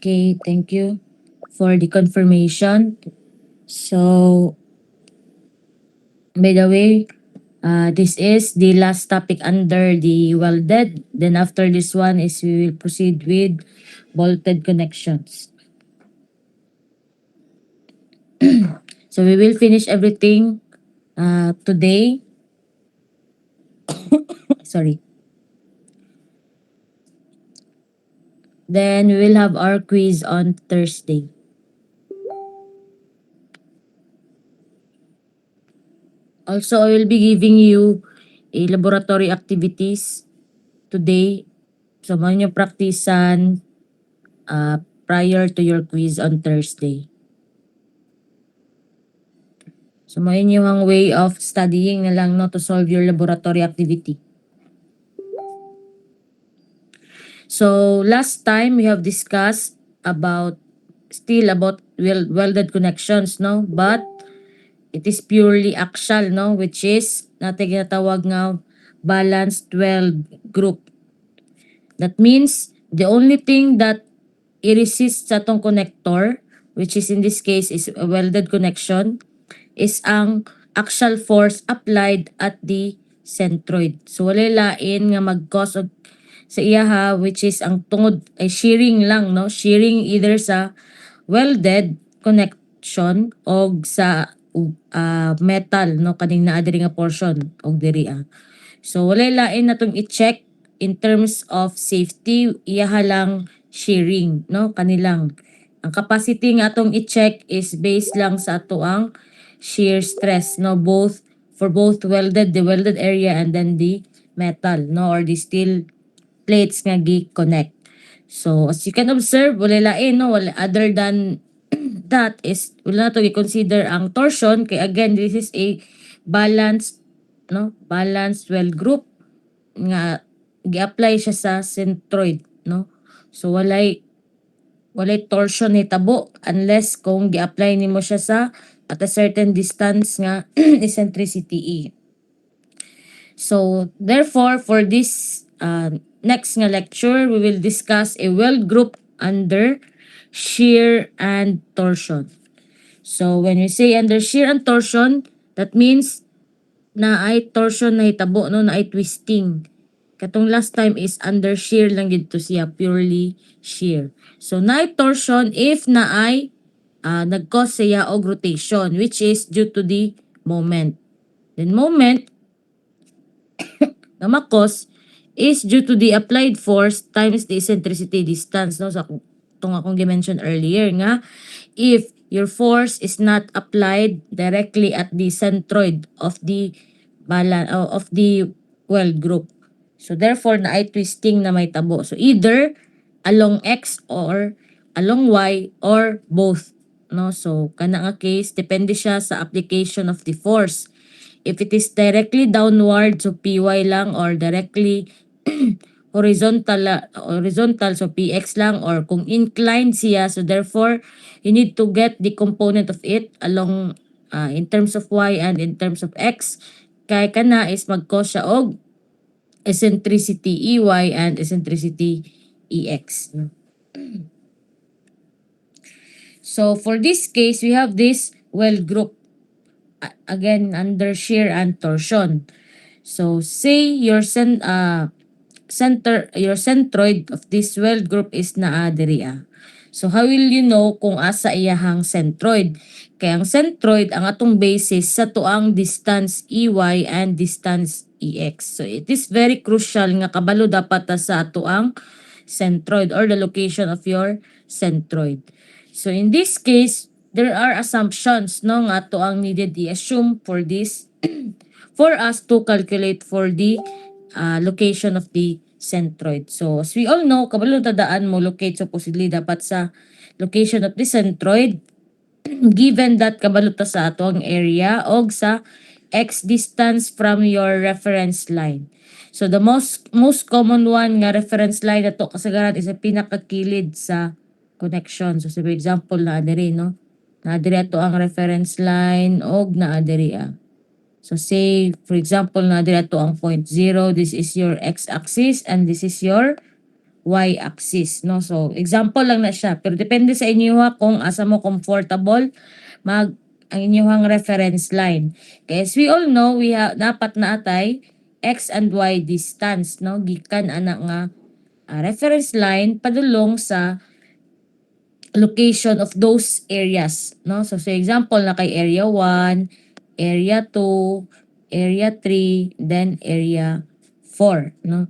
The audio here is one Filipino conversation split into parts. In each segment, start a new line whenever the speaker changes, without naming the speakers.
Okay, thank you for the confirmation. So, by the way, this is the last topic under the welded. Then after this one is we will proceed with bolted connections. So we will finish everything today. Sorry. Then we will have our quiz on Thursday. Also, I will be giving you a laboratory activities today. So, mo nyo practicean prior to your quiz on Thursday. So, mo yung way of studying na lang no, to solve your laboratory activity. So, last time we have discussed about welded connections, no? But it is purely axial, no? Which is natin ginatawag nga balanced weld group. That means the only thing that i-resist sa tong connector, which is in this case is a welded connection, is ang axial force applied at the centroid. So wala lain nga mag-cause og sa iya ha, which is ang tungod ay shearing lang, no? Shearing either sa welded connection o sa metal, no? Kaning naa diri nga portion og diri So wala lain na tong i-check in terms of safety, iyaha lang shearing, no? Kanilang. Ang capacity nga atong i-check is based lang sa ato ang shear stress, no? For both the welded area and then the metal, no? Or the steel plates nga gi-connect. So as you can observe, wala lain, no? Wala, other than that is wala na to i-consider ang torsion kay again this is a balanced balanced weld group nga gi-apply siya sa centroid, no? So walay torsion ni tabo unless kung gi-apply nimo siya sa at a certain distance nga eccentricity E. So therefore for this next nga lecture we will discuss a weld group under shear and torsion. So when we say under shear and torsion, that means na ay torsion na hitabo no, na ay twisting. Katong last time is under shear lang dito siya, purely shear. So na ay torsion if na ay nag-cause siya og rotation, which is due to the moment. Then moment na makos is due to the applied force times the eccentricity distance, no? Sa itong akong gi-mention earlier nga if your force is not applied directly at the centroid of the weld group. So therefore na ay twisting na may tabo. So either along X or along Y or both, no? So kana nga case depende siya sa application of the force. If it is directly downward, so PY lang, or directly horizontal, so PX lang, or kung inclined siya, so therefore, you need to get the component of it along in terms of Y and in terms of X. Kaya kana is mag-cause siya og eccentricity EY and eccentricity EX. So for this case, we have this weld group again under shear and torsion. So say your centroid of this weld group is naa diri So how will you know kung asa iyahang centroid? Kaya ang centroid ang atong basis sa tuang distance EY and distance EX. So it is very crucial nga kabalo dapat sa atuang centroid or the location of your centroid. So in this case, there are assumptions no nga ato ang needed i-assume for this for us to calculate for the location of the centroid. So as we all know, kabalo tadaan mo locate supposedly dapat sa location of the centroid given that kabalo ta sa ato ang area og sa x distance from your reference line. So the most common one nga reference line nato kasagaran is ang pinakakilid sa connection. So for example na diri no. Na diri ato ang reference line og naa diri So say for example na diri ato ang point 0, this is your x axis and this is your y-axis, no? So, example lang na siya. Pero depende sa inyo ha kung asa mo comfortable ang inyong reference line. Kaya as we all know, dapat na atay x and y distance, no? Gikan ana nga reference line padulong sa location of those areas, no? So, for example, na kay area 1, area 2, area 3, then area 4, no?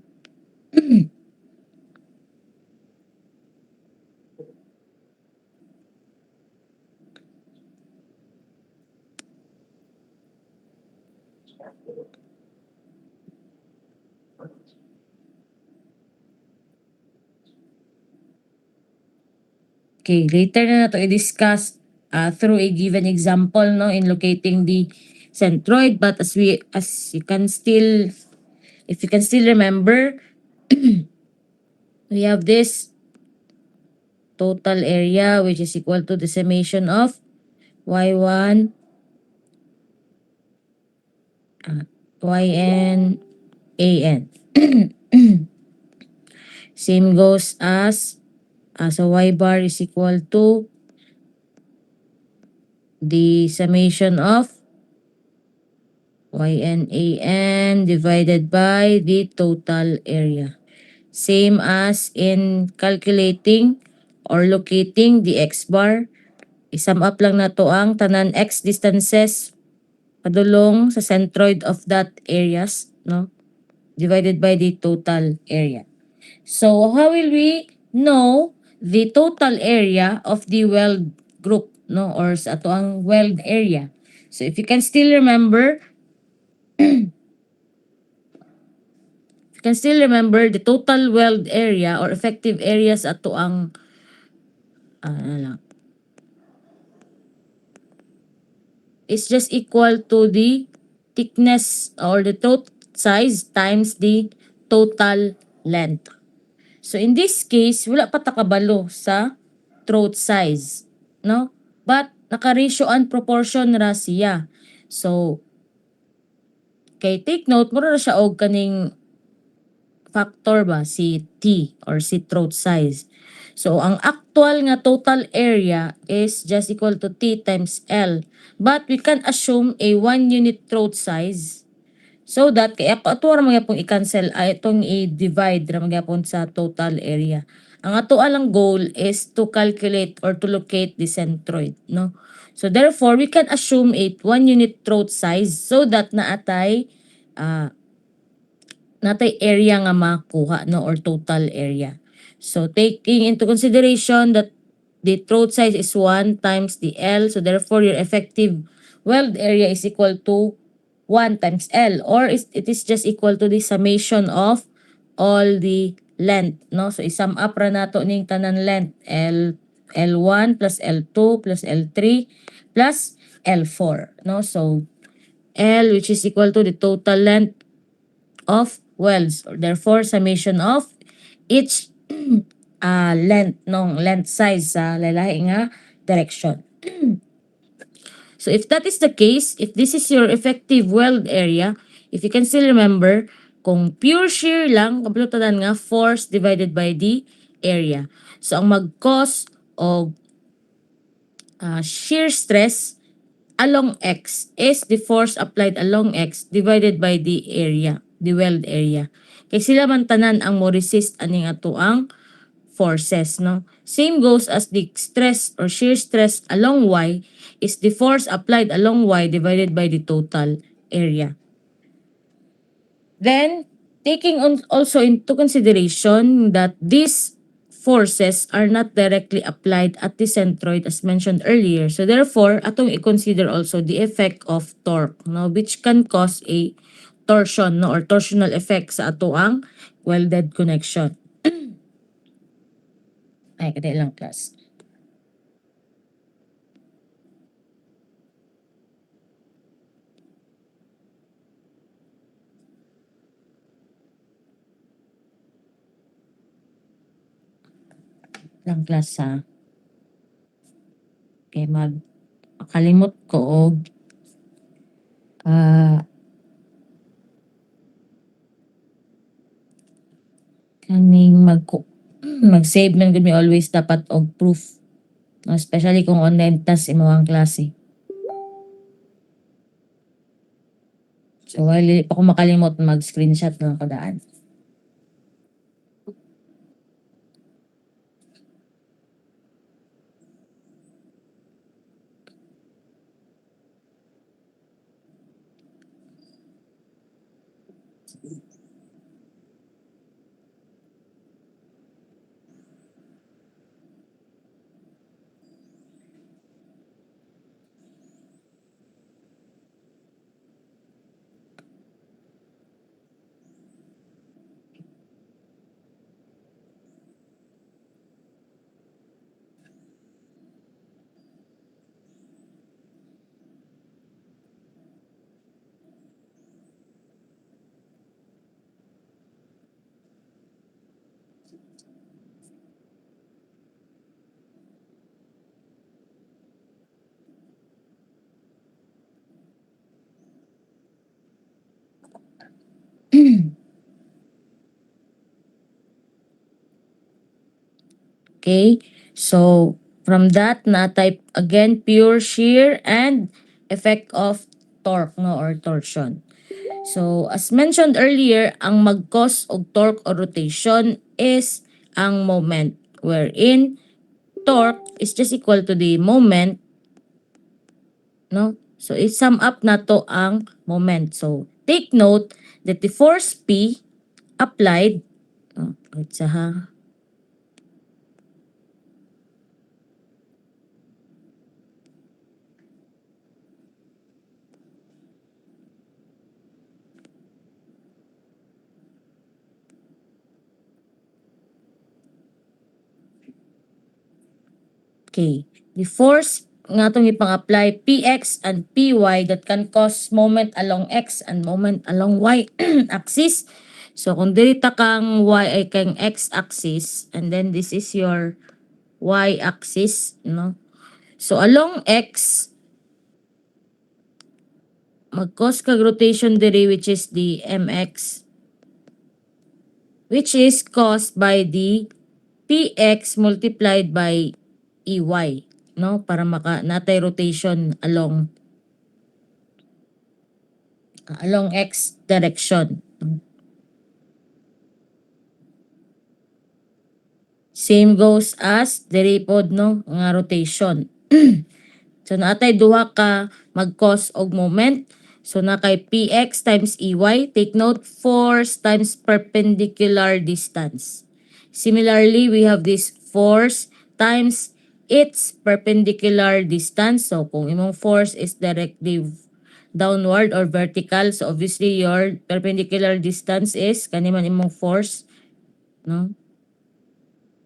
Okay, later na nato i-discuss through a given example, no, in locating the centroid. But as you can still, if you can still remember, we have this total area which is equal to the summation of y1, yn, an. Same goes as so y bar is equal to the summation of yn, an divided by the total area. Same as in calculating or locating the x bar. I-sum up lang na to ang tanan x distances padulong sa centroid of that areas, no? Divided by the total area. So, how will we know the total area of the weld group, no? Or sa ato ang weld area. So, if you can still remember, the total weld area or effective areas ato ang is just equal to the thickness or the throat size times the total length. So in this case, wala pa takabalo sa throat size, no? But naka-ratio and proportion ra siya. So kay take note mo ra siya og kaning factor ba si T or si throat size. So ang actual nga total area is just equal to T times L. But we can assume a 1 unit throat size so that kaya ato ra magyapon i-cancel itong i-divide ra magyapon sa total area. Ang ato alang goal is to calculate or to locate the centroid, no? So therefore we can assume a 1 unit throat size so that naatay area nga makuha, no, or total area. So taking into consideration that the throat size is 1 times the L, so therefore your effective weld area is equal to 1 times L, or it is just equal to the summation of all the length, no? So i-sum up ra nato ning tanan length L1 plus L2 plus L3 plus L4, no? So L, which is equal to the total length of welds, or therefore summation of each length size sa lalahi nga direction. So if that is the case, if this is your effective weld area, if you can still remember, kung pure shear lang, kabulutan nga force divided by the area. So ang mag-cause of shear stress along X is the force applied along X divided by the area, the weld area. Kaya sila man tanan ang mo resist aning ato ang forces, no? Same goes as the stress or shear stress along Y is the force applied along Y divided by the total area. Then, taking also into consideration that these forces are not directly applied at the centroid as mentioned earlier. So therefore, atong i-consider also the effect of torque, no, which can cause a torsion, no, or torsional effect sa ato ang welded connection. Ay, kada lang class. Lang class ha. Okay, makalimot ko og kaning mag-save man gud mi always dapat og proof. No, especially kung online task imong klase. So, while di pa ko makalimot mag-screenshot ng kadaan. Okay? So, from that, na-type again, pure shear and effect of torque, no, or torsion. So, as mentioned earlier, ang mag-cause og torque or rotation is ang moment, wherein torque is just equal to the moment, no? So, i-sum up na to ang moment. So, take note that the force P applied, wait sa ha, okay. The force nga itong ipang-apply, Px and Py that can cause moment along x and moment along y axis. So, kung dirita kang y ay kang x axis and then this is your y axis, no? So, along x, mag-cause kag rotation diri which is the mx, which is caused by the px multiplied by ey, no, para maka natay rotation along x direction. Same goes as diri pod, no, nga rotation. So naatay duha ka mag-cause og moment. So na kay px times ey, take note force times perpendicular distance. Similarly, we have this force times its perpendicular distance. So kung imong force is directly downward or vertical, so obviously your perpendicular distance is kaniman imong force, no?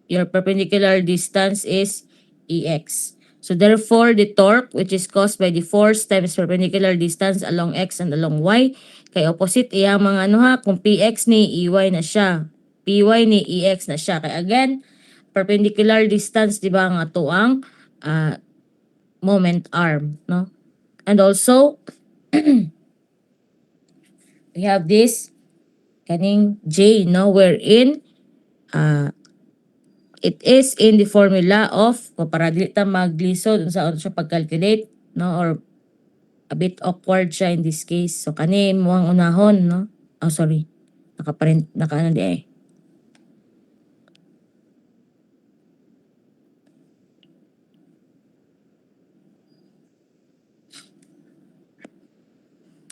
Your perpendicular distance is Ex. So therefore, the torque which is caused by the force times perpendicular distance along x and along y, kay opposite iyang mga ano ha, kung px ni ey na siya, py ni ex na siya. Kay again, perpendicular distance, di ba, nga to ang moment arm, no? And also, we have this kaning j, no, wherein it is in the formula of, para dili ta maglisod sa siya pag-calculate, no, or a bit awkward siya in this case. So kani mo ang unahon, no? Oh, sorry. Naka-print, naka-ano di eh.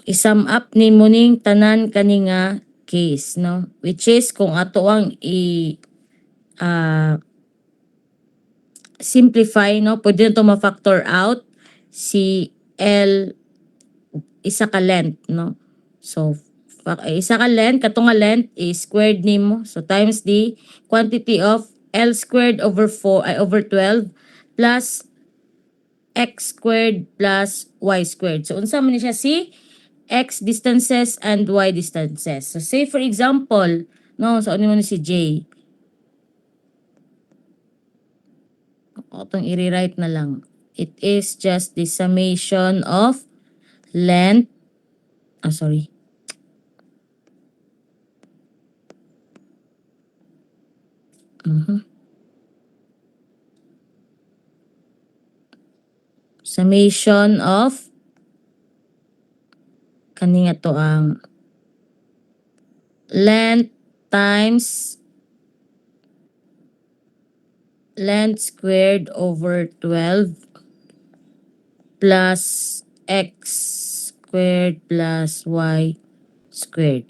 I-sum up ni muning tanan kani nga case, no? Which is kung ato ang simplify, no? Pwede na ito ma-factor out si L isa ka length, no? So, isa ka length, katong nga length is squared nimo. So, times the quantity of L squared over 4, ay over 12 plus x squared plus y squared. So, unsa man ni siya si x distances and y distances. So, say for example, no, so ano mo ni si J? O, itong i-rewrite na lang. It is just the summation of length, sorry. summation of kani nga to ang length times length squared over 12 plus x squared plus y squared.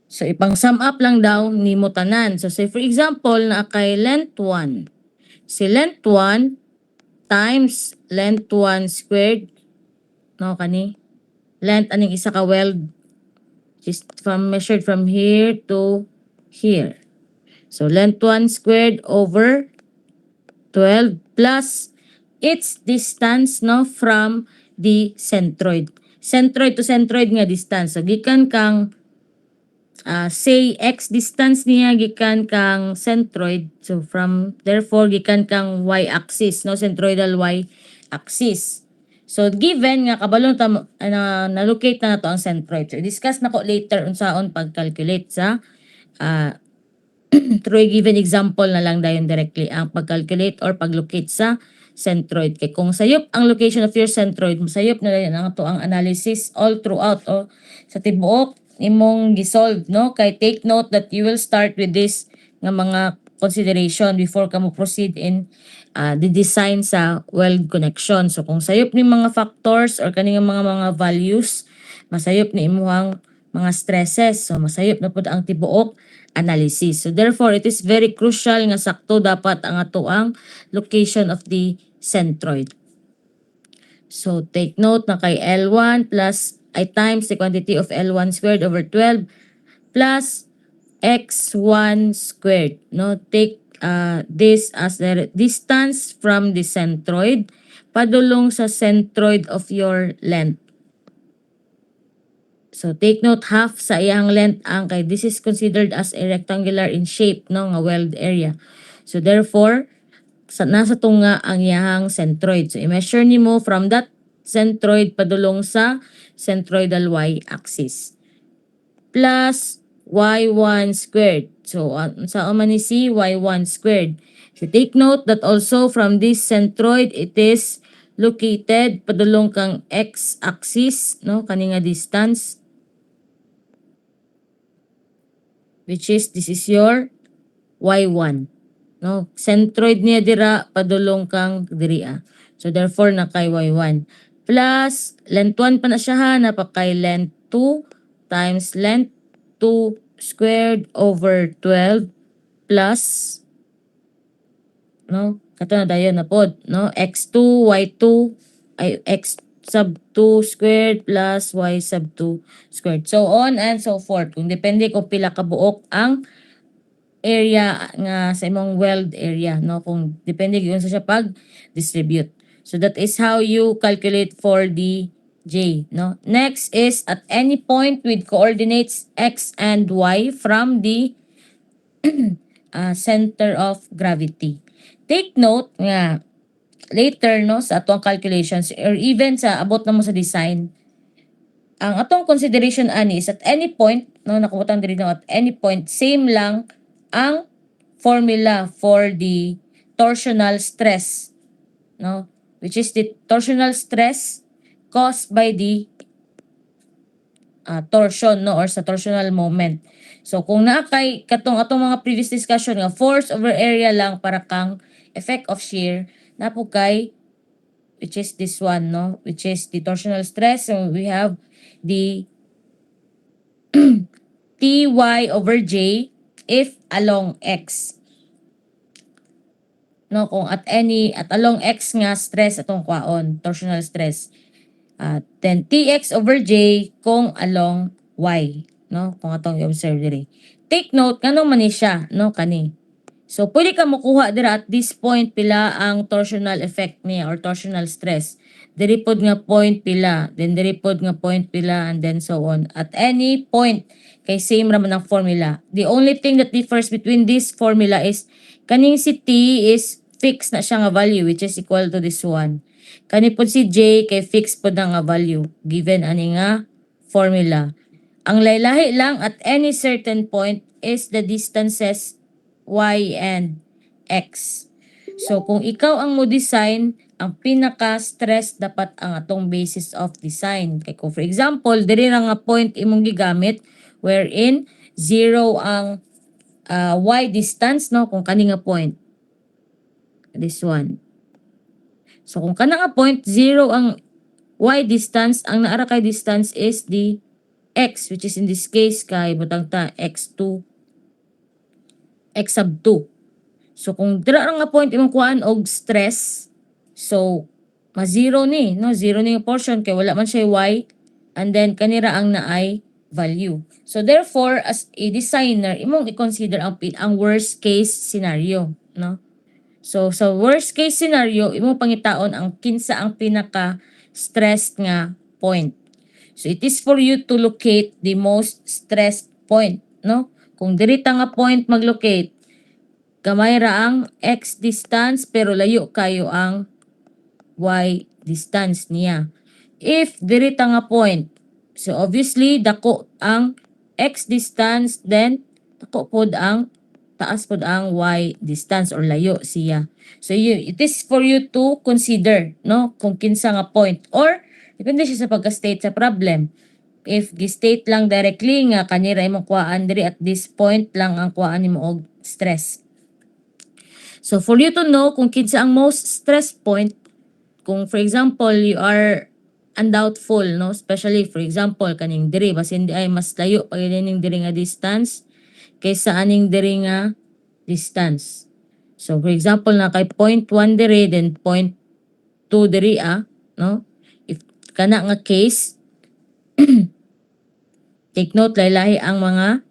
So, ipang sum up lang daw ni mo tanan. So, say for example, na kay length 1. Si length 1 times length 1 squared, no, kani? Length aning isa ka weld, just from measured from here to here. So, length 1 squared over 12 plus its distance, no, from the centroid. Centroid to centroid nga distance. So, gikan kang say x distance niya gikan kang centroid, so from therefore gikan kang y axis, no, centroidal y axis. So given nga kabalo na locate na nato ang centroid, so discuss nako later unsaon pag-calculate sa through a given example na lang dayon directly ang pag-calculate or pag-locate sa centroid. Kay kung sayop ang location of your centroid, masayop na dayon ang ato ang analysis all throughout o sa tibuok imong gisolve, no? Kay take note that you will start with this nga mga consideration before ka mo proceed in the design sa weld connection. So kung sayop ni mga factors or kaning mga values, masayop ni imuhang mga stresses. So masayop na pud ang tibuok analysis. So therefore, it is very crucial nga sakto dapat ang ato ang location of the centroid. So take note na kay L1 plus I times the quantity of L1 squared over 12 plus x1 squared. No, take this as the distance from the centroid padulong sa centroid of your length. So take note, half sa iyang length ang kay this is considered as a rectangular in shape, no, nga weld area. So therefore, nasa tunga ang iyang centroid. So i-measure nimo from that centroid padulong sa centroidal y-axis. Plus y1 squared. So sa man ni si y1 squared. So take note that also from this centroid, it is located padulong kang x-axis, no, kani nga distance, which is this is your y1. No, centroid niya dira padulong kang diri. So therefore na kay y1 plus length 1 pa na siya ha, na pa kay length 2 times length 2 squared over 12 plus, no, kato na dayon na pod, no, x2 y2 ay x sub 2 squared plus y sub 2 squared, so on and so forth. Kung depende kung pila ka buok ang area nga sa imong weld area, no, kung depende gyud sa siya pag distribute. So that is how you calculate for the J, no. Next is at any point with coordinates x and y from the center of gravity. Take note nga later, no, sa atong calculations or even sa abot na mo sa design, ang atong consideration ani is at any point, no, nakabutang diri no, at any point same lang ang formula for the torsional stress, no, which is the torsional stress caused by the torsion, no, or sa torsional moment. So kung naa kay katong atong mga previous discussion nga force over area lang para kang effect of shear, napo kay which is this one, no, which is the torsional stress. So we have the Ty over J if along x. No, kung at along x nga stress atong kwaon, torsional stress. Then Tx over J kung along y, no, kung atong i-observe diri. Take note kanong man ni siya, no, kani. So pwede ka makuha dira at this point pila ang torsional effect niya or torsional stress. Diri pod nga point pila, then diri pod nga point pila, and then so on. At any point kay same ra man ang formula. The only thing that differs between this formula is kaning si T is fixed na siya nga value which is equal to this one. Kani pod si J kay fixed pod na nga value given ani nga formula. Ang laylahi lang at any certain point is the distances y and x. So kung ikaw ang mo design, ang pinaka-stress dapat ang atong basis of design. Kay kung for example, diri ra nga point imong gigamit wherein 0 ang y distance, no, kung kani nga point. This one. So kung kana nga point 0 ang y distance, ang naara kay distance is the x, which is in this case kay butang ta x2, x sub 2. So kung dira ra nga point imong kuan og stress, so ma-zero ni, no? Zero ni nga portion kay wala man siya y, and then kanira ang naay value. So therefore, as a designer, imong i-consider ang worst case scenario, no? So sa worst case scenario, imong pangitaon ang kinsa ang pinaka stressed nga point. So it is for you to locate the most stressed point, no? Kung diri ta nga point maglocate, gamay ra ang x distance pero layo kayo ang y distance niya. If diri ta nga point, so obviously dako ang x distance, then dako pod ang taas pod ang y distance or layo siya. So it is for you to consider, no, kung kinsa nga point, or depende siya sa pagka-state sa problem. If gi-state lang directly nga kanira imong kuhaan diri at this point lang ang kuhaan nimo og stress. So for you to know kung kinsa ang most stress point, kung for example you are undoubtful, no, especially for example kaning diri basin di ay mas layo pa ning diri nga distance kaysa aning diri nga distance. So for example na kay point 1 diri then point 2 diri no, if kana nga case, take note lahi ang mga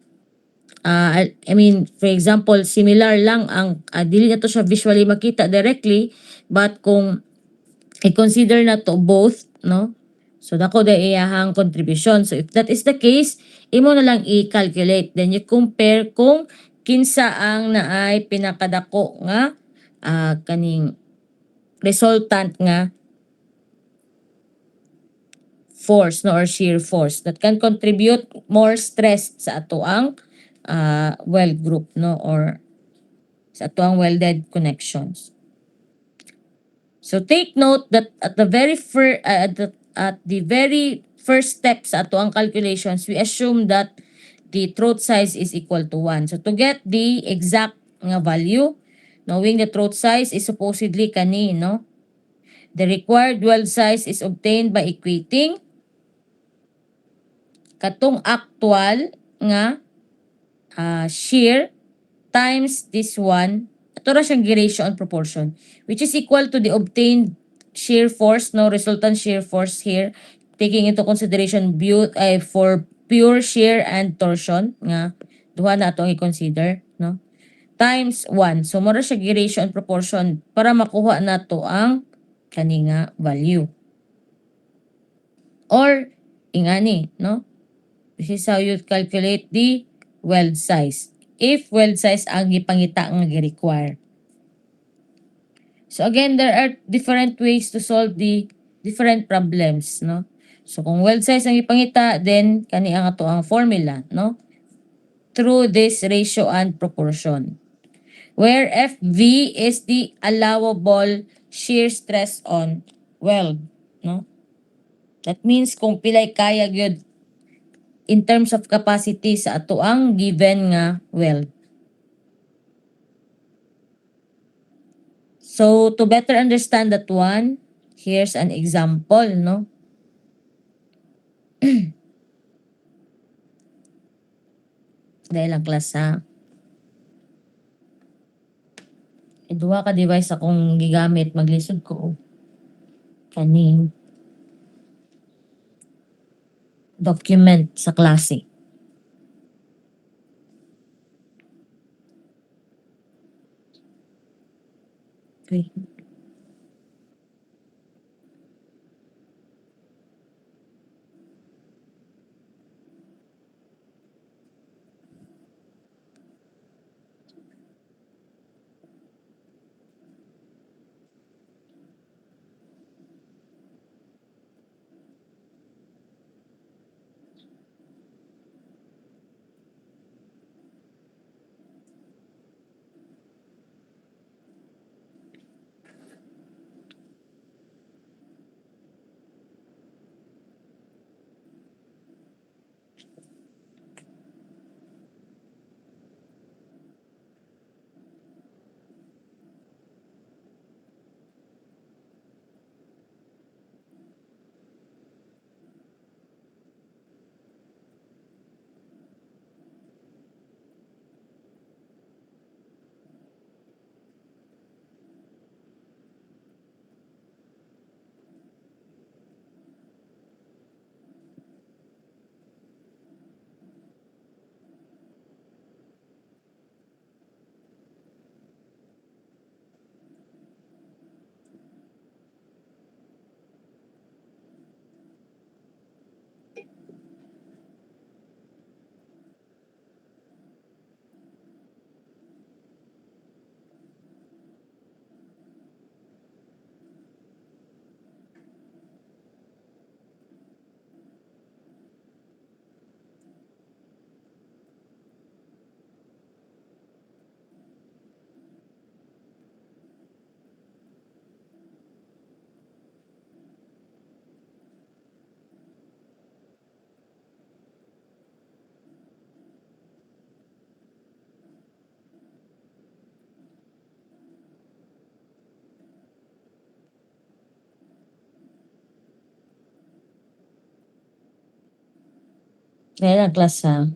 I mean, for example, similar lang ang dili na to siya visually makita directly, but kung i-consider na to both, no? So dako da iyahang contribution. So if that is the case, imo na lang i-calculate. Then you compare kung kinsa ang naay pinakadako nga kaning resultant nga force, no, or shear force that can contribute more stress sa ato ang weld group, no, or sa ato ang welded connections. So take note that at the very first step sa ato ang calculations, we assume that the throat size is equal to 1. So to get the exact nga value, knowing the throat size is supposedly kani, no? The required weld size is obtained by equating katong actual nga shear times this one. Ito ra siyang ratio and proportion, which is equal to the obtained shear force, no, resultant shear force here, taking into consideration for pure shear and torsion nga duha na atong i-consider, no, times 1. So mura siya ratio and proportion para makuha nato ang kani nga value. Or ingani, no? This is how you calculate the weld size. If weld size ang gipangita nga gi-require. So again, there are different ways to solve the different problems, no? So kung weld size ang ipangita, then kani ang ato ang formula, no? Through this ratio and proportion. Where FV is the allowable shear stress on weld, no? That means kung pilay kaya gyud in terms of capacity sa ato ang given nga weld. So to better understand that one, here's an example, no? Dahil ang class ha. Duha ka device akong gigamit, maglisod ko kaning document sa klase. Okay. Ngayon ang class ha.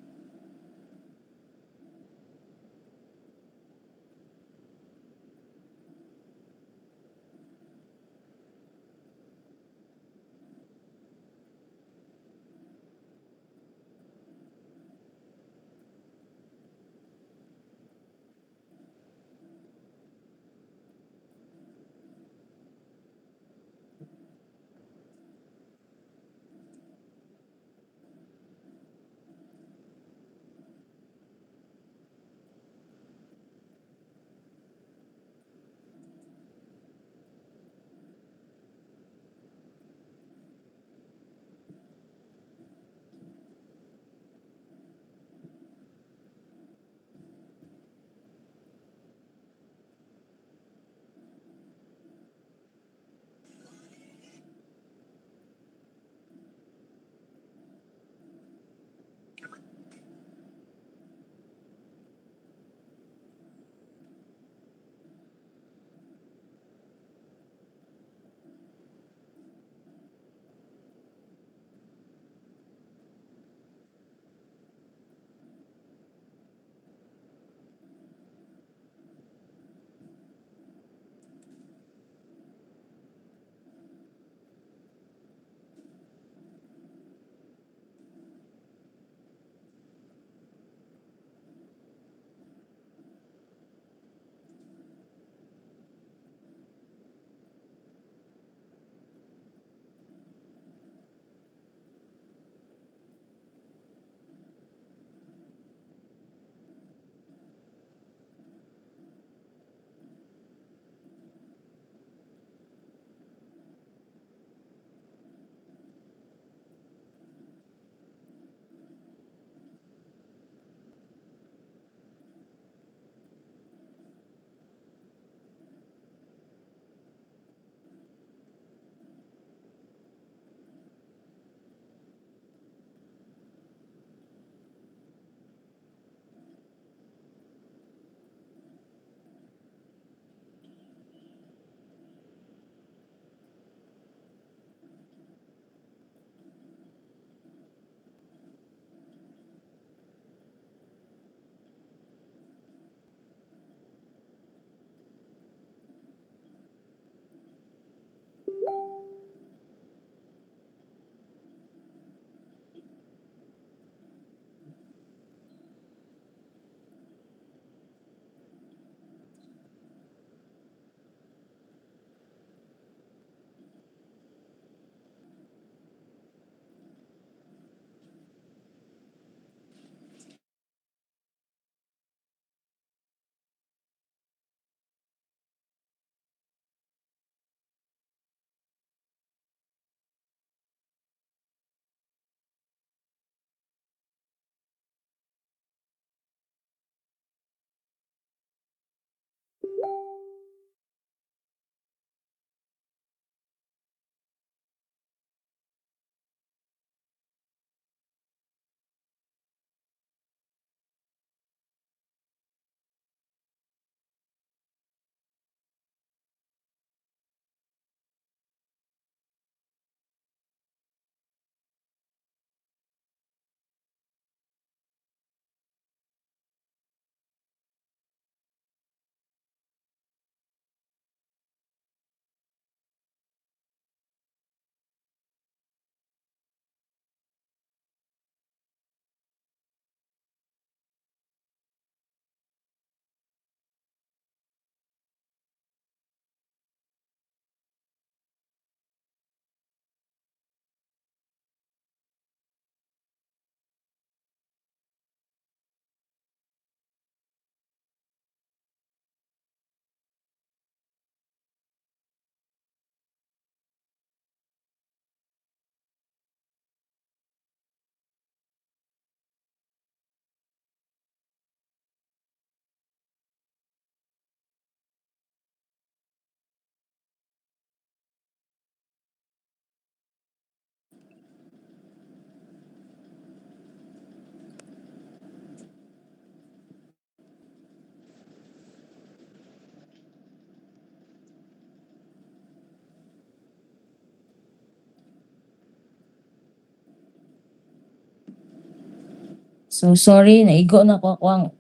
So sorry, naigo na ko ang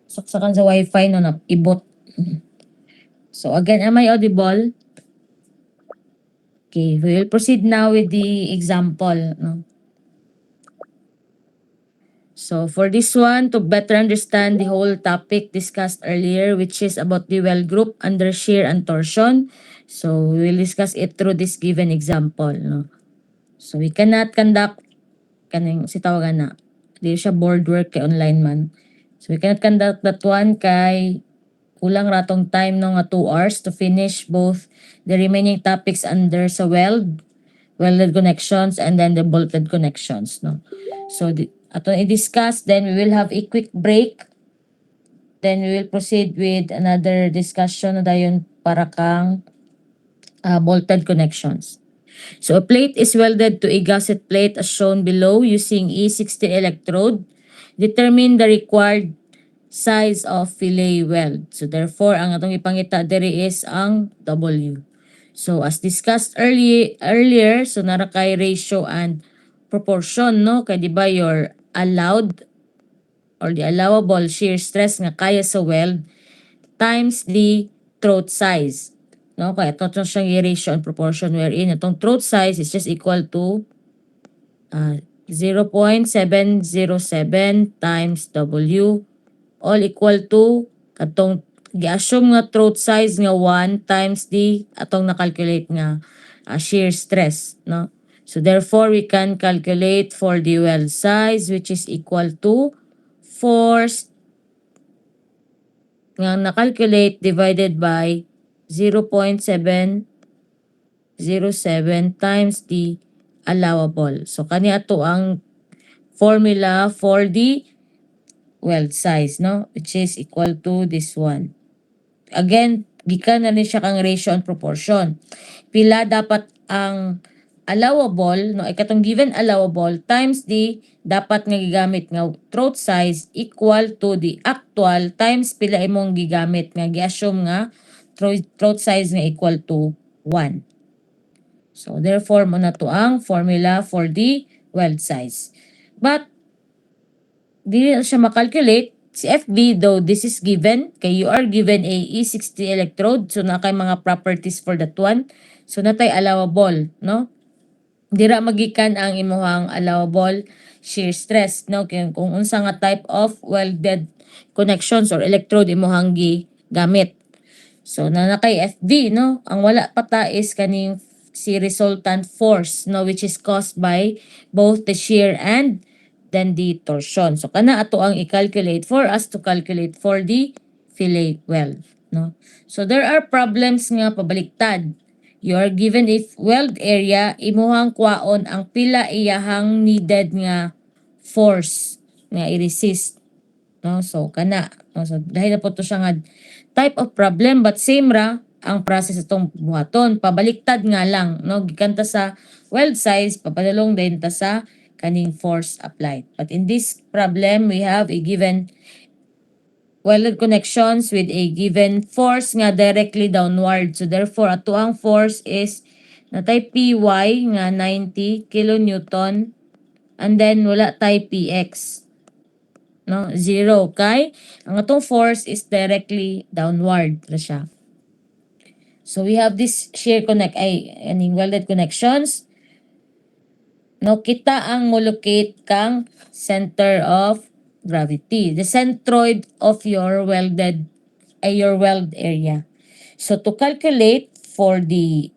saksakan sa wifi no na ibot. So again, am I audible? Okay, we will proceed now with the example. No? So for this one, to better understand the whole topic discussed earlier, which is about the well group under shear and torsion. So we will discuss it through this given example. No? So we cannot conduct kaning si tawagan na. Di siya board work kay online man. So we cannot conduct that one kay kulang ratong time no nga 2 hours to finish both the remaining topics under sa welded connections and then the bolted connections no. So ato i-discuss, then we will have a quick break, then we will proceed with another discussion na dayon para kang bolted connections. So a plate is welded to a gusset plate as shown below using E16 electrode. Determine the required size of fillet weld. So therefore, ang atong ipangita diri is ang W. So as discussed earlier, so nara kay ratio and proportion no kay di ba your allowed or the allowable shear stress nga kaya sa weld times the throat size. No, kaya ito siyang ratio and proportion wherein itong throat size is just equal to 0.707 times W all equal to katong gi-assume nga throat size nga 1 times the atong na-calculate nga shear stress, no? So therefore, we can calculate for the weld size which is equal to force nga na-calculate divided by 0.707 times the allowable. So kani ato ang formula for the weld size, no? Which is equal to this one. Again, gikan na rin siya kang ratio and proportion. Pila dapat ang allowable, no? Ay katong given allowable times the dapat nga gigamit nga throat size equal to the actual times pila imong gigamit nga gi-assume nga throat size nga equal to 1. So therefore mo na to ang formula for the weld size. But dili na siya makalculate si FB though this is given kay you are given a E60 electrode so na kay mga properties for that one. So natay allowable, no? Dira magikan ang imuhang allowable shear stress, no? Kung unsa nga type of welded connections or electrode imuhang gamit. So na kay FB, no? Ang wala pa ta is kaning si resultant force, no, which is caused by both the shear and then the torsion. So kana ato ang i-calculate for us to calculate for the fillet weld, no? So there are problems nga pabaliktad. You are given a weld area, imuhang kwaon ang pila iyahang needed nga force nga i-resist, no? So kana, no? So dahil na po to siya nga type of problem but same ra ang process itong buhaton. Pabaliktad nga lang, no? Gikan ta sa weld size, papadalong din ta sa kaning force applied. But in this problem, we have a given welded connections with a given force nga directly downward. So therefore, ato ang force is natay PY nga 90 kilonewton and then wala tay PX. No, 0 kay ang atong force is directly downward na siya. So we have this shear aning welded connections. No, kita ang molocate kang center of gravity, the centroid of your weld area. So to calculate for the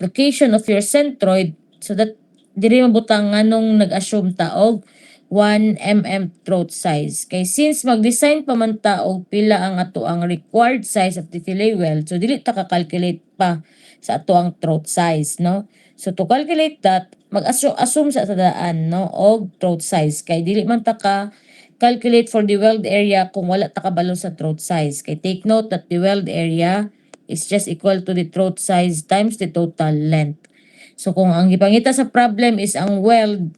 location of your centroid, so that diri mabutang nganong nag-assume ta og 1 mm throat size. Kay since mag-design pa man ta og pila ang ato ang required size of the fillet weld, so dili ta ka-calculate pa sa ato ang throat size, no? So to calculate that, mag-assume sa daan, no, og throat size. Kay dili man ta ka calculate for the weld area kung wala ta kabalo sa throat size. Kay take note that the weld area is just equal to the throat size times the total length. So kung ang gipangita sa problem is ang weld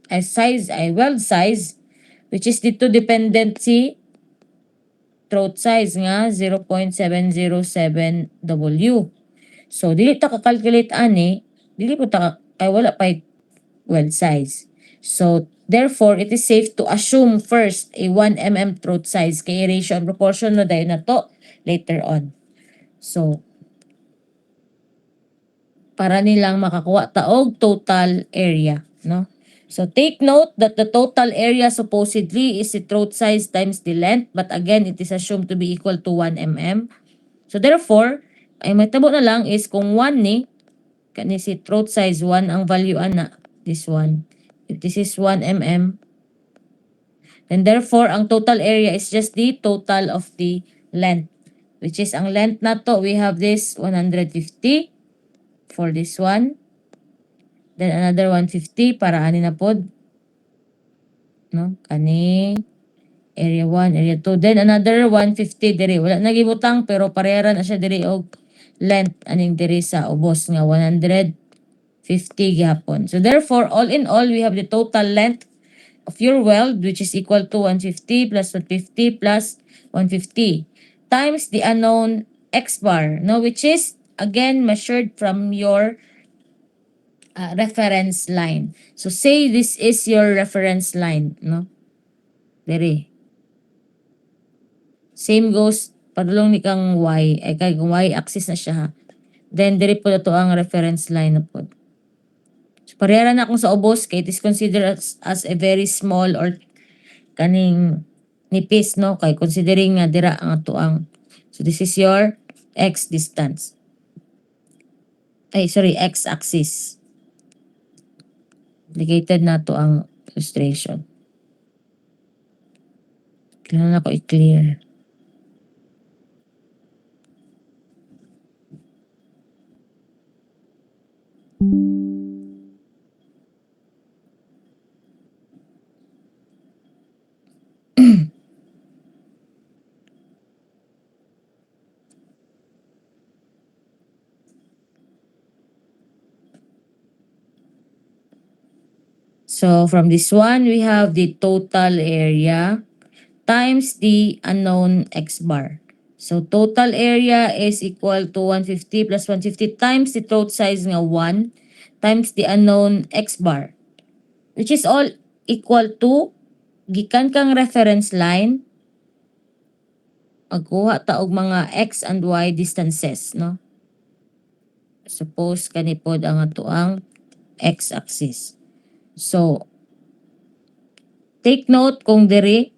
size which is dito dependent si throat size nga 0.707 W. So dili ta ka-calculate ani, dili po ta kay wala pa weld size. So Therefore, it is safe to assume first a 1 mm throat size kay ratio and proportion no dayon na to later on. So, para nilang makakuha taog total area, no? So take note that the total area supposedly is the throat size times the length, but again, it is assumed to be equal to 1 mm. So therefore, ay matabo na lang is kung 1 ni, kani si throat size 1 ang value ana, this one. If this is 1 mm, then therefore, ang total area is just the total of the length, which is ang length na to, we have this 150 for this one. Then another 150 para ani na pod. No? Kani area 1, area 2. Then another 150 diri. Wala nagibutang pero parehara na siya diri og length aning diri sa ubos nga 150 gihapon. So therefore, all in all, we have the total length of your weld which is equal to 150 plus 150 plus 150 times the unknown x bar, no, which is again measured from your reference line. So say this is your reference line, no? Dere. Same goes padulong ni kang y, ay kay kung y axis na siya ha. Then dere po to ang reference line na po. So parehara na akong sa ubos kay it is considered as a very small or kaning nipis, no, kay considering nga dira ang atuang. So this is your x distance. Ay sorry, x axis. Indicated na to ang illustration. Kailangan ako i-clear. So from this one, we have the total area times the unknown x bar. So total area is equal to 150 plus 150 times the throat size nga 1 times the unknown x bar, which is all equal to gikan kang reference line magkuha ta og mga x and y distances, no? Suppose kani pod ang atuang x axis. So take note kung diri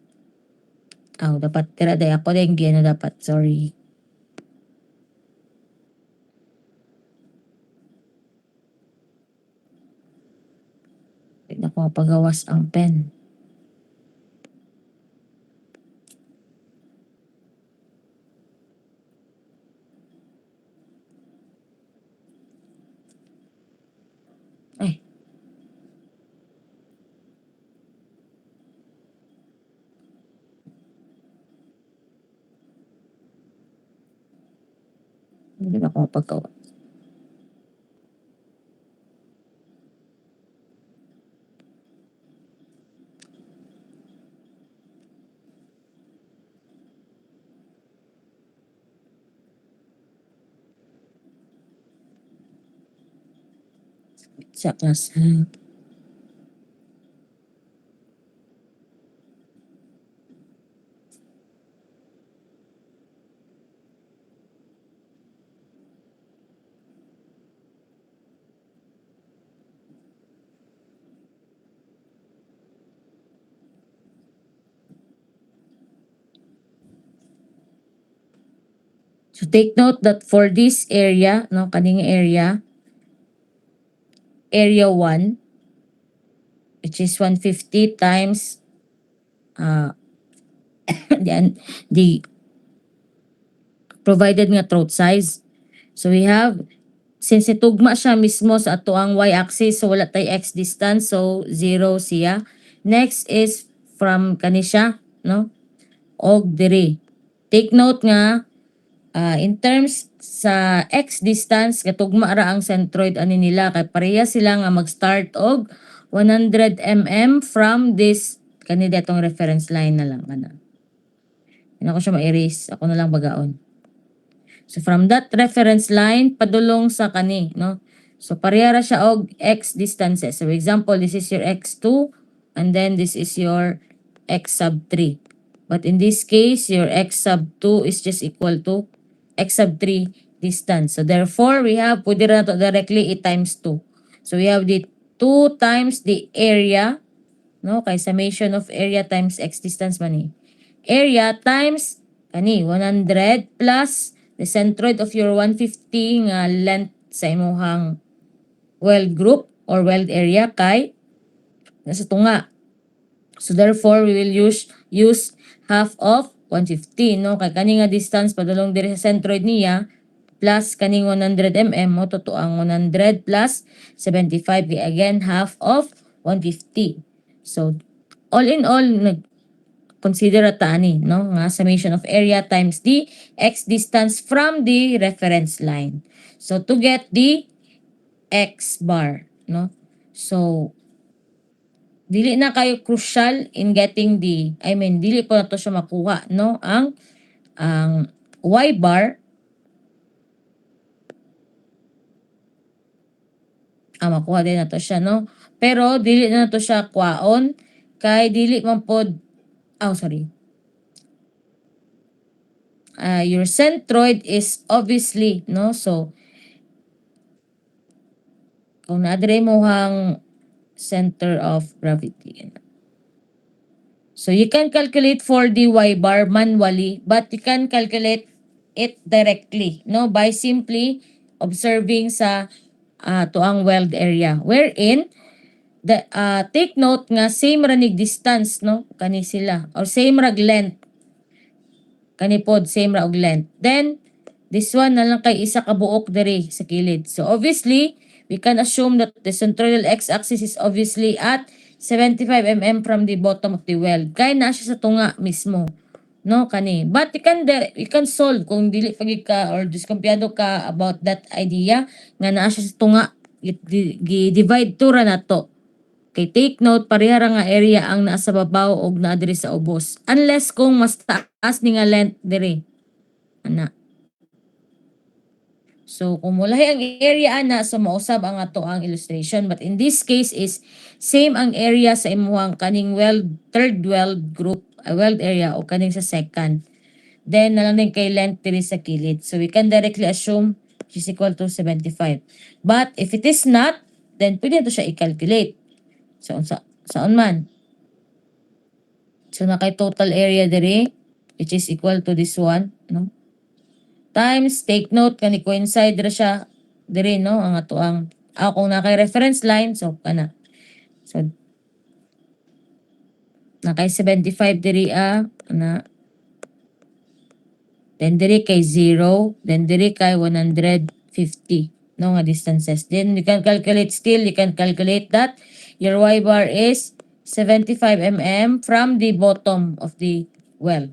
dapat tira day ako din gino dapat, sorry. Hindi na ko mapagawas ang pen. Ay. Hindi na ako mapagawas. Sa class ha. So take note that for this area, no, kaning area 1, which is 150 times the provided nga throat size. So we have, since itugma siya mismo sa atuang y-axis, so wala tay x distance, so 0 siya. Next is from kanisya, no? Og diri. Take note nga, in terms sa x distance, katugma ra ang centroid ani nila, kay pareha sila nga mag-start og 100 mm from this kanila itong reference line na lang. Hindi ko siya ma-erase. Ako na lang bagaon. So from that reference line, padulong sa kani, no? So parehara siya og x distances. So example, this is your x2, and then this is your x sub 3. But in this case, your x sub 2 is just equal to x sub 3 distance. So therefore, we have, pwede na to directly times 2. So we have the 2 times the area, no? Kay summation of area times x distance man eh. Area times kani 100 plus the centroid of your 150 nga length sa imuhang weld group or weld area kay nasa tunga. So therefore, we will use half of 150, no? Kay kani nga distance padulong diri sa centroid niya plus kaning 100 mm mo to ang 100 plus 75 again half of 150. So all in all, consider ata ani, no, nga summation of area times the x distance from the reference line. So to get the x bar, no, so dili na kayo crucial in getting the, dili po na to siya makuha, no, ang y bar, makuha din na to siya, no, pero dili na to siya kwaon kay dili man pod, sorry, your centroid is obviously, no, so kung na-adre mo hang center of gravity. So you can calculate for the y bar manually, but you can calculate it directly, no, by simply observing sa tuang weld area. Wherein the take note nga same ranig distance, no, kani sila or same rag length. Kani pod same ra og length. Then this one na lang kay isa ka buok diri sa kilid. So obviously, we can assume that the centroidal x-axis is obviously at 75 mm from the bottom of the weld. Kaya na siya sa tunga mismo. No, kani. But you can solve kung dili pagig ka or diskumpiyado ka about that idea nga naa siya sa tunga. Divide to ra na to. Kay take note, pareha ra nga area ang nasa babaw og naa diri sa ubos. Unless kung mas taas ni nga length diri. Ana. So, kung mulahi ang area ana, so mausab ang ato ang illustration. But in this case is same ang area sa imuhang kaning third weld group, weld area o kaning sa second. Then, nalang din kay length diri sa kilid. So, we can directly assume is equal to 75. But if it is not, then pwede ito siya i-calculate. So, saan man? So, nakay total area diri, which is equal to this one, no? Times, take note, kani coincide ra siya diri, no? Ang ato ang, kung nakay reference line, so, kana. So, nakay 75 diri, na. Then, diri kay 0, then diri kay 150, no, nga distances. Then, you can calculate still, you can calculate that your y bar is 75 mm from the bottom of the well.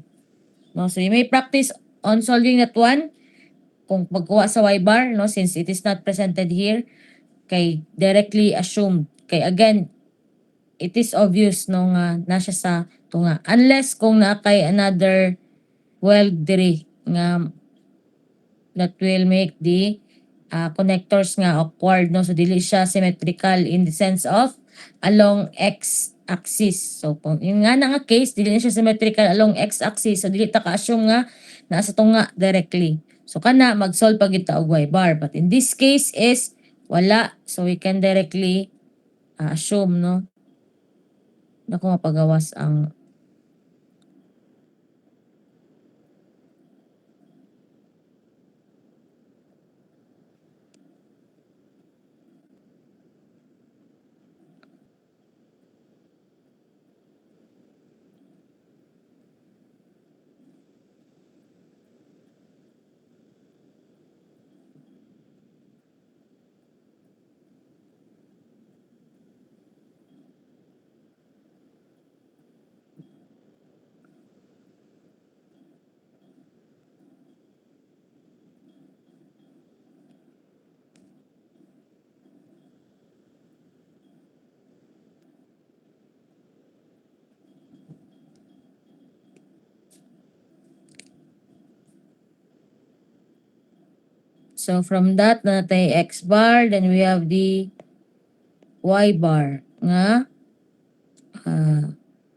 No, so you may practice on solving that one kung pagkuha sa y bar, no, since it is not presented here, kay directly assume. Kay again, it is obvious no nga nasa sa tunga. Unless kung na kay another weld diri nga that will make the connectors nga awkward, no, so dili siya symmetrical in the sense of along x-axis. So kung yung nga na nga case dili na siya symmetrical along x-axis, so dili ta ka-assume nga nasa tunga directly. So kana mag-solve pag kita og y bar, but in this case is wala, so we can directly assume, no, na kung mapagawas ang so from that na natay x bar, then we have the y bar nga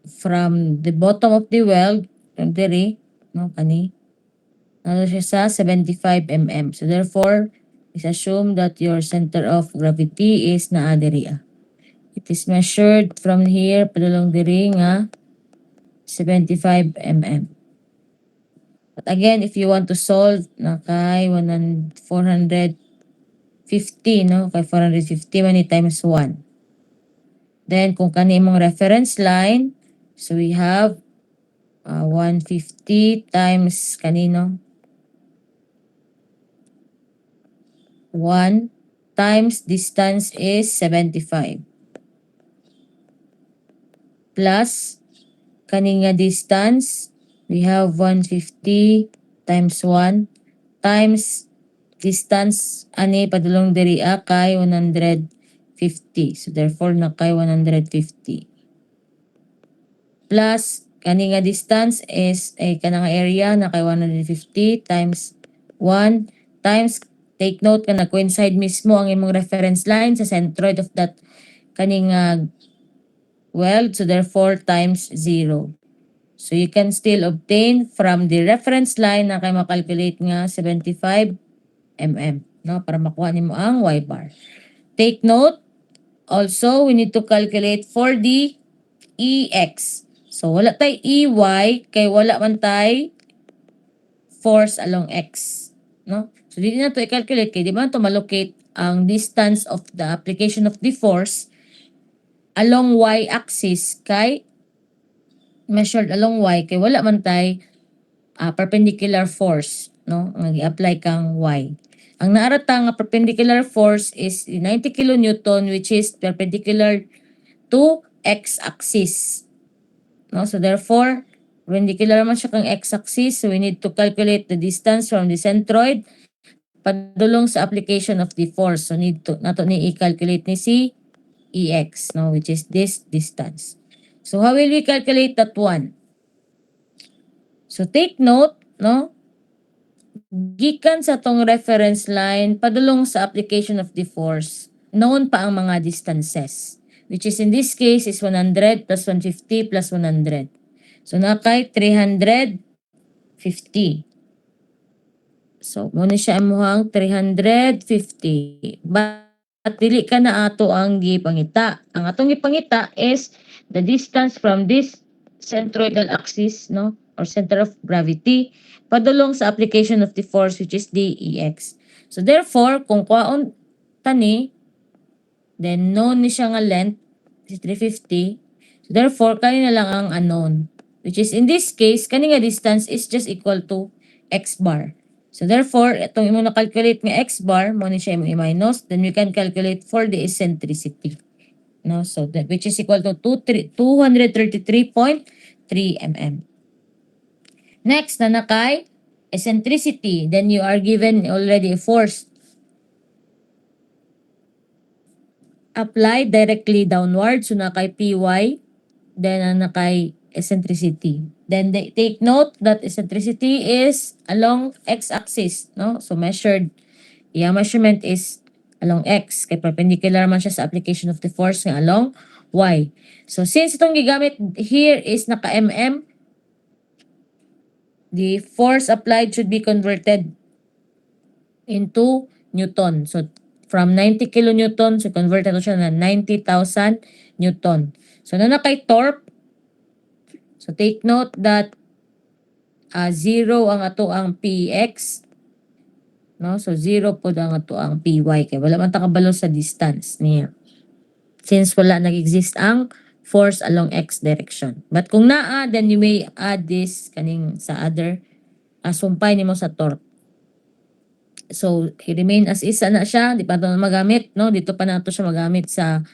from the bottom of the well, from diri, no, kani, ano siya sa 75 mm. So therefore, is assume that your center of gravity is naa diri. It is measured from here padulong diri nga 75 mm. But again, if you want to solve na kay 450, no? Kay 450 man ni times 1. Then, kung kani mong reference line, so we have 150 times kanino? 1 times distance is 75. Plus, kani nga distance, we have 150 times 1 times distance ani padulong diri kay 150. So therefore na kay 150. Plus kani nga distance is kanang area na kay 150 times 1 times, take note ka na coincide mismo ang imong reference line sa centroid of that kaning weld, so therefore times 0. So you can still obtain from the reference line na kay makalculate nga 75 mm, no, para makuha nimo ang y bar. Take note, also we need to calculate for the EX. So wala tay EY kay wala man tay force along X, no? So dili na to i-calculate kay di man to malocate ang distance of the application of the force along Y axis kay measured along Y kay wala man tay perpendicular force, no, nga i-apply kang Y. Ang naarata nga perpendicular force is 90 kilonewton which is perpendicular to x-axis, no? So therefore, perpendicular man siya kang x-axis, so we need to calculate the distance from the centroid padulong sa application of the force. So need to nato ni i-calculate ni si EX, no, which is this distance. So how will we calculate that one? So take note, no, gikan sa tong reference line padulong sa application of the force, known pa ang mga distances, which is in this case is 100 plus 150 plus 100. So na kay 350. So muna siya amuhang 350. But dili ka na ato ang gipangita. Ang atong gipangita is the distance from this centroidal axis, no, or center of gravity padulong sa application of the force which is DEX. So therefore, kung kwaon tani, then known ni siya nga length is 350. So therefore, kani na lang ang unknown, which is in this case, kani nga distance is just equal to x bar. So therefore, itong imong na-calculate nga x bar, mo ni siya imong i-minus, then we can calculate for the eccentricity. No? So that, which is equal to 233.3 mm. Next, na nakay eccentricity, then you are given already a force applied directly downward, so nakay Py, then nakay eccentricity. Then they take note that eccentricity is along x-axis, no? So measured, yung measurement is along x, kay perpendicular man siya sa application of the force nga along y. So since itong gigamit here is naka-mm, the force applied should be converted into Newton. So from 90 kilonewton, so convert na siya na 90,000 Newton. So na kay torque, so take note that 0 ang ato ang PX, no? So 0 po ang ato ang PY kay wala man ta kabalo sa distance niya. Since wala nag-exist ang force along x direction. But kung naa, then you may add this kaning sa other sumpay nimo sa torque. So, i-remain as is na siya, di pa ito magamit, no? Dito pa na ito siya magamit sa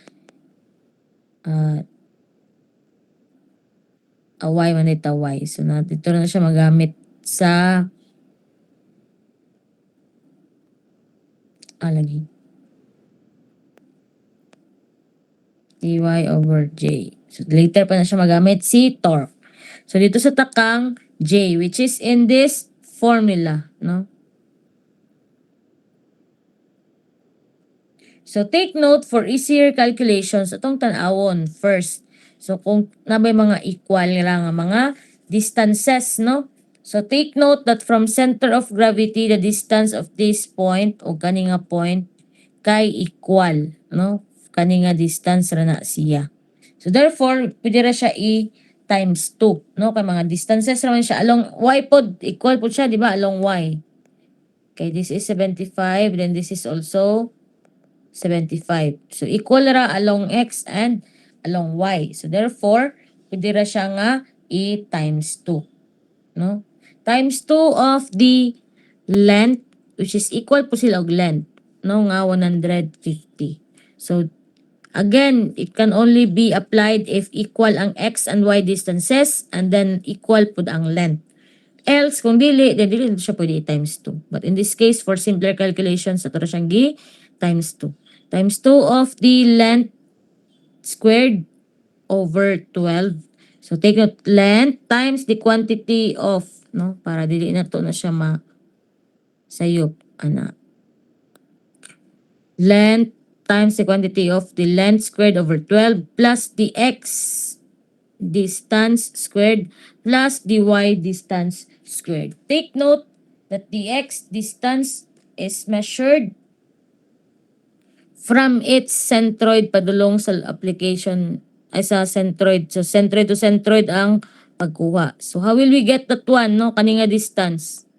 y manita y. So, dito na siya magamit sa lagi dy over j. So, later pa na siya magamit si torque. So, dito sa takang j, which is in this formula, no? So, take note for easier calculations, itong tanawon first. So kung nabay mga equal ra nga mga distances, no? So take note that from center of gravity, the distance of this point o kani nga point kay equal, no? Kani nga distance ra na siya. So therefore, pwede ra siya times 2, no? Kay mga distances naman siya along y pod, equal po siya, di ba? Along y. Okay, this is 75, then this is also 75. So equal ra along x and along y. So therefore, pwede ra siya nga times 2, no? Times 2 of the length, which is equal po sila og length, no, nga 150. So again, it can only be applied if equal ang x and y distances and then equal po ang length. Else, kung dili, then dili siya pwede times 2. But in this case, for simpler calculations, ito na siyang times 2. Times 2 of the length squared over 12. So take note, length times the quantity of, no? Para dili na to na siya sayop. Ana. Length times the quantity of the length squared over 12 plus the x distance squared plus the y distance squared. Take note that the x distance is measured from its centroid padulong sa application ay sa centroid. So centroid to centroid ang pagkuha. So how will we get that one, no? Kani nga distance.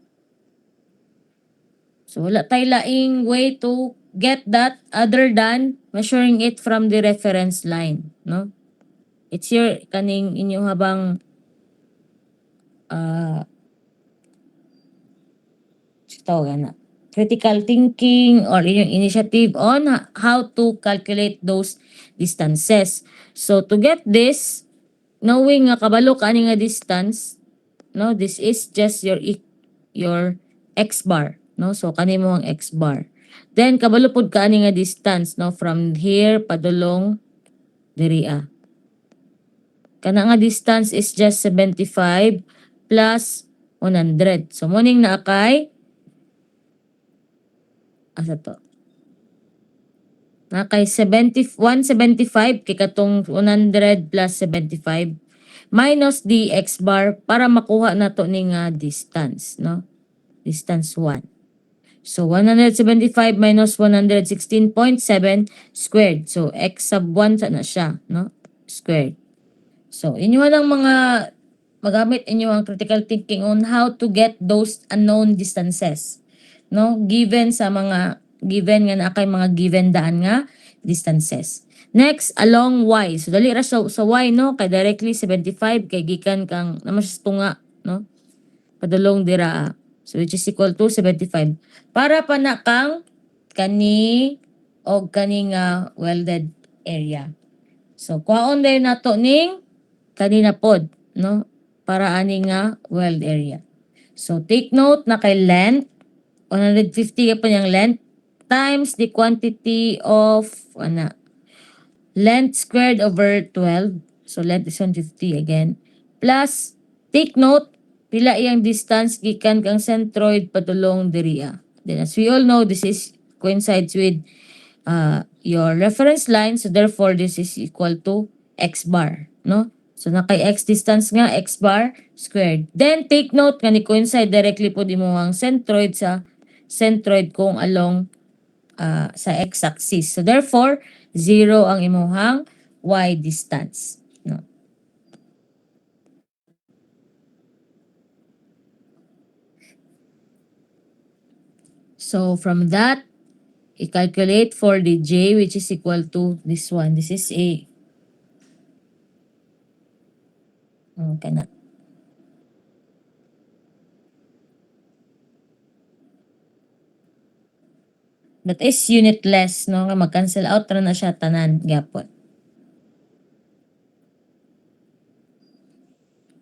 So wala tayo laing way to get that other than measuring it from the reference line, no? It's your kaning inyo habang tawagan na critical thinking or inyong initiative on how to calculate those distances. So to get this, knowing nga kabalo ka ani nga distance, no, this is just your x bar, no? So kani mo ang x bar. Then kabalo pud ka ani nga distance, no, from here padulong diri Kana nga distance is just 75 plus 100. So morning na kay asa to? Na kay 175 kay katong 100 plus 75 minus the x bar para makuha na to ning distance, no? Distance 1. So 175 minus 116.7 squared. So x sub 1 sa na siya, no? Squared. So inyo lang mga magamit inyo ang critical thinking on how to get those unknown distances, no? Given nga na kay mga given daan nga distances. Next, along y. So dali ra sa y, no? Kay directly 75 kay gikan kang naman sa tunga, no? Padulong dira. So which is equal to 75. Para pa na kang kani o kani nga welded area. So kuhaon dayon nato ning kanina pod, no? Para ani nga weld area. So take note na kay length 150 pa niyang length times the quantity of length squared over 12. So length is 150 again. Plus, take note, pila iyang distance gikan kang centroid padulong diriya. Then as we all know, this is coincides with your reference line. So therefore, this is equal to x bar, no? So nakay x distance nga, x bar squared. Then take note nga ni coincide directly po di mo ang centroid sa centroid kung along sa x-axis. So therefore, 0 ang imuhang y distance. No? So from that, i-calculate for the j which is equal to this one. This is a kana. That is unitless, no? Nga mag-cancel out ra na siya tanan gyapon.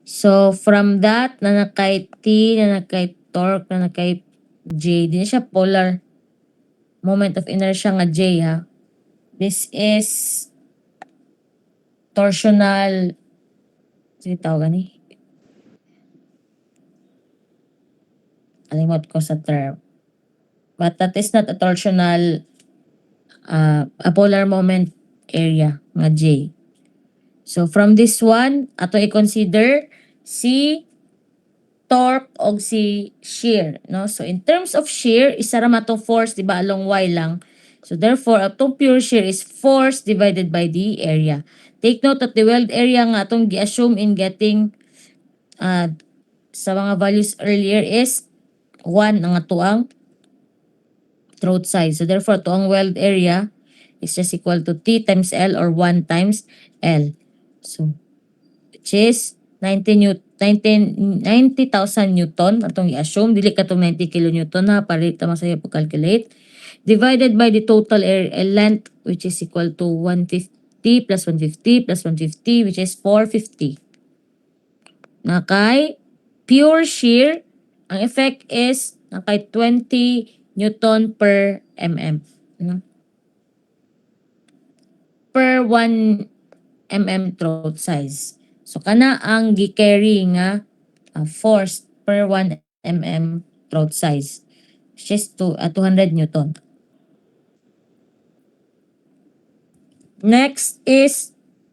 So from that, na kay T, na kay torque, na kay J, di na siya polar moment of inertia nga J ha. This is torsional, sige tawag ni? Alimot ko sa term. But that is not a torsional a polar moment area nga J. So from this one, ato i-consider si torque o si shear, no? So in terms of shear, isa ra matong force, di ba, along y lang. So therefore, atong pure shear is force divided by the area. Take note that the weld area nga atong gi-assume in getting sa mga values earlier is 1 ang atuang throat size. So therefore, atuang weld area is just equal to T times L or 1 times L. So which is 90,000 Newton atong i-assume. Dili ka itong 90 kilonewton na para ito masaya po-calculate. Divided by the total length which is equal to 150 plus 150 plus 150 which is 450. Na kay pure shear, ang effect is na kay 20 Newton per mm. No? Per 1 mm throat size. So kana ang gi-carry nga force per 1 mm throat size, which is 200 Newton. Next is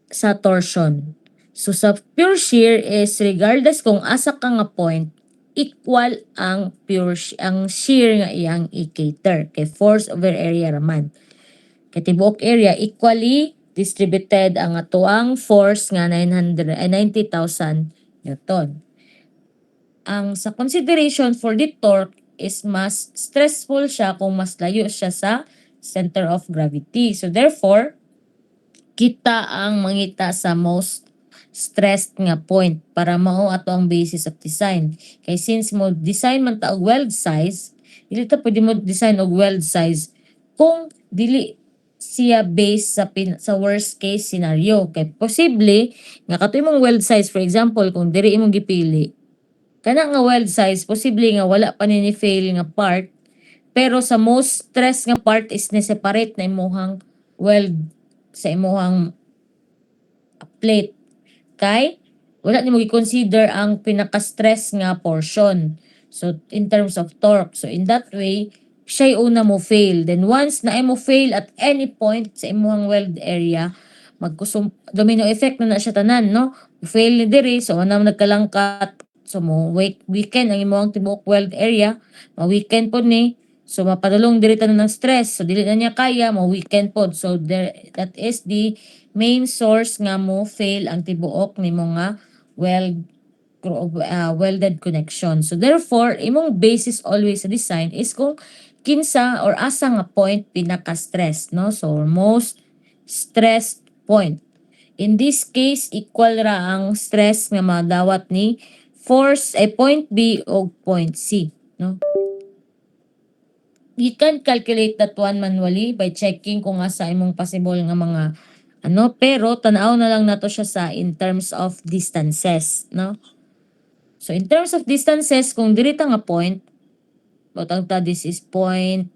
sa torsion. So sa pure shear is regardless kung asa ka nga point, equal ang ang shear nga iyang i-cater kay force over area raman. Kay tibuok area equally distributed ang atuang force nga 90,000 Newton. Ang sa consideration for the torque is mas stressful siya kung mas layo siya sa center of gravity. So therefore, kita ang mangita sa most stressed nga point para mao ato ang basis of design. Kay since mo design man ta og weld size, dili ta pwede mo design og weld size kung dili siya based sa worst case scenario. Kay posible nga katoy mong weld size, for example, kung diri imong gipili, kana nga weld size, posible nga wala pa ni fail nga part, pero sa most stress nga part is ni-separate na imuhang weld sa imuhang plate. Kay wala nimo i-consider ang pinaka-stress nga portion. So in terms of torque. So in that way, siya una mo fail. Then once na mo fail at any point sa imuhang weld area, domino effect na siya tanan, no? Fail ni diri, so ana nagkalangkat. So mo weaken ang imuhang tibuok weld area, ma-weaken po ni. So mapadulong diri tanan ng stress. So dili na niya kaya, ma-weaken po. So that is the main source nga mo fail ang tibuok nimo nga welded connection. So therefore, imong basis always sa design is kung kinsa or asa nga point pinaka-stress, no? So most stressed point. In this case, equal ra ang stress nga madawat ni force point B o point C, no? You can calculate that one manually by checking kung asa imong possible nga mga pero tanaw na lang nato siya sa in terms of distances, no? So in terms of distances, kung diri ta nga point, butang ta this is point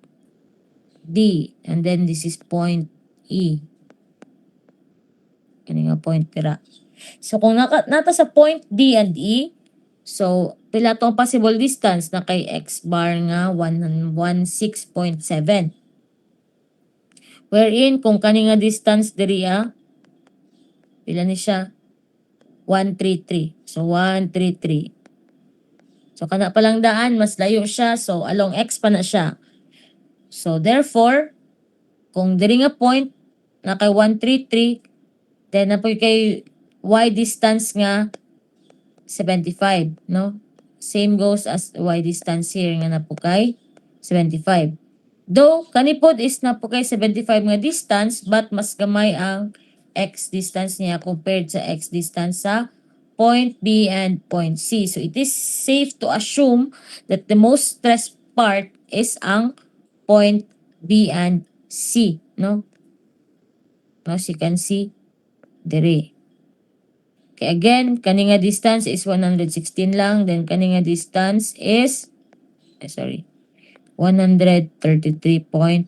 D and then this is point E. Kani nga point tira. So kung nata sa point D and E, so pila tong possible distance na kay x bar nga 116.7. Wherein kung kani nga distance diri pila ni siya 133. So 133. So kana pa lang daan mas layo siya, so along x pa na siya. So therefore, kung diri nga point na kay 133, then napoy kay y distance nga 75, no? Same goes as y distance here nga napo kay 75. Though kanipod is napo kay 75 nga distance, but mas gamay ang x distance niya compared sa x distance sa point B and point C. So it is safe to assume that the most stressed part is ang point B and C, no? As you can see, diri. Okay, again, kani nga distance is 116 lang, then kani nga distance is 133.3.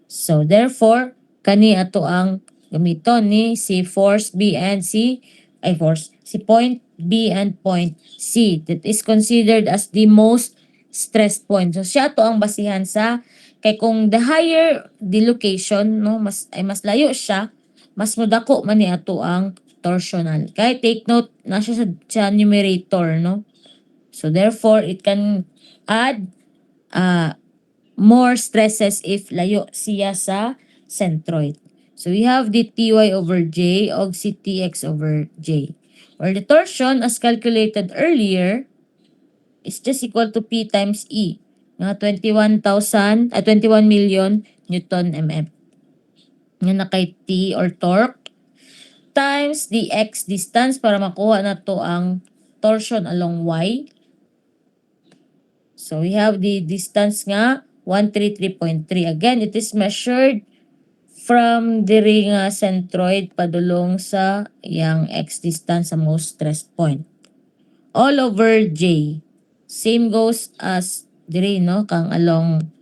So therefore, kani ato ang gamiton ni si force B and si point B and point C that is considered as the most stressed point. So siya to ang basihan sa kay kung the higher the location, no, mas layo siya, mas modako man ni ato ang torsional. Kaya take note na siya sa numerator, no? So therefore, it can add more stresses if layo siya sa centroid. So we have the Ty over J og si Tx over J. Where the torsion as calculated earlier is just equal to P times E. Nga 21 million Newton mm. Nga na kay T or torque times the x distance para makuha na to ang torsion along Y. So we have the distance nga 133.3. Again, it is measured from diri nga centroid padulong sa yang x distance sa most stress point. All over J. Same goes as diri, no? Kang along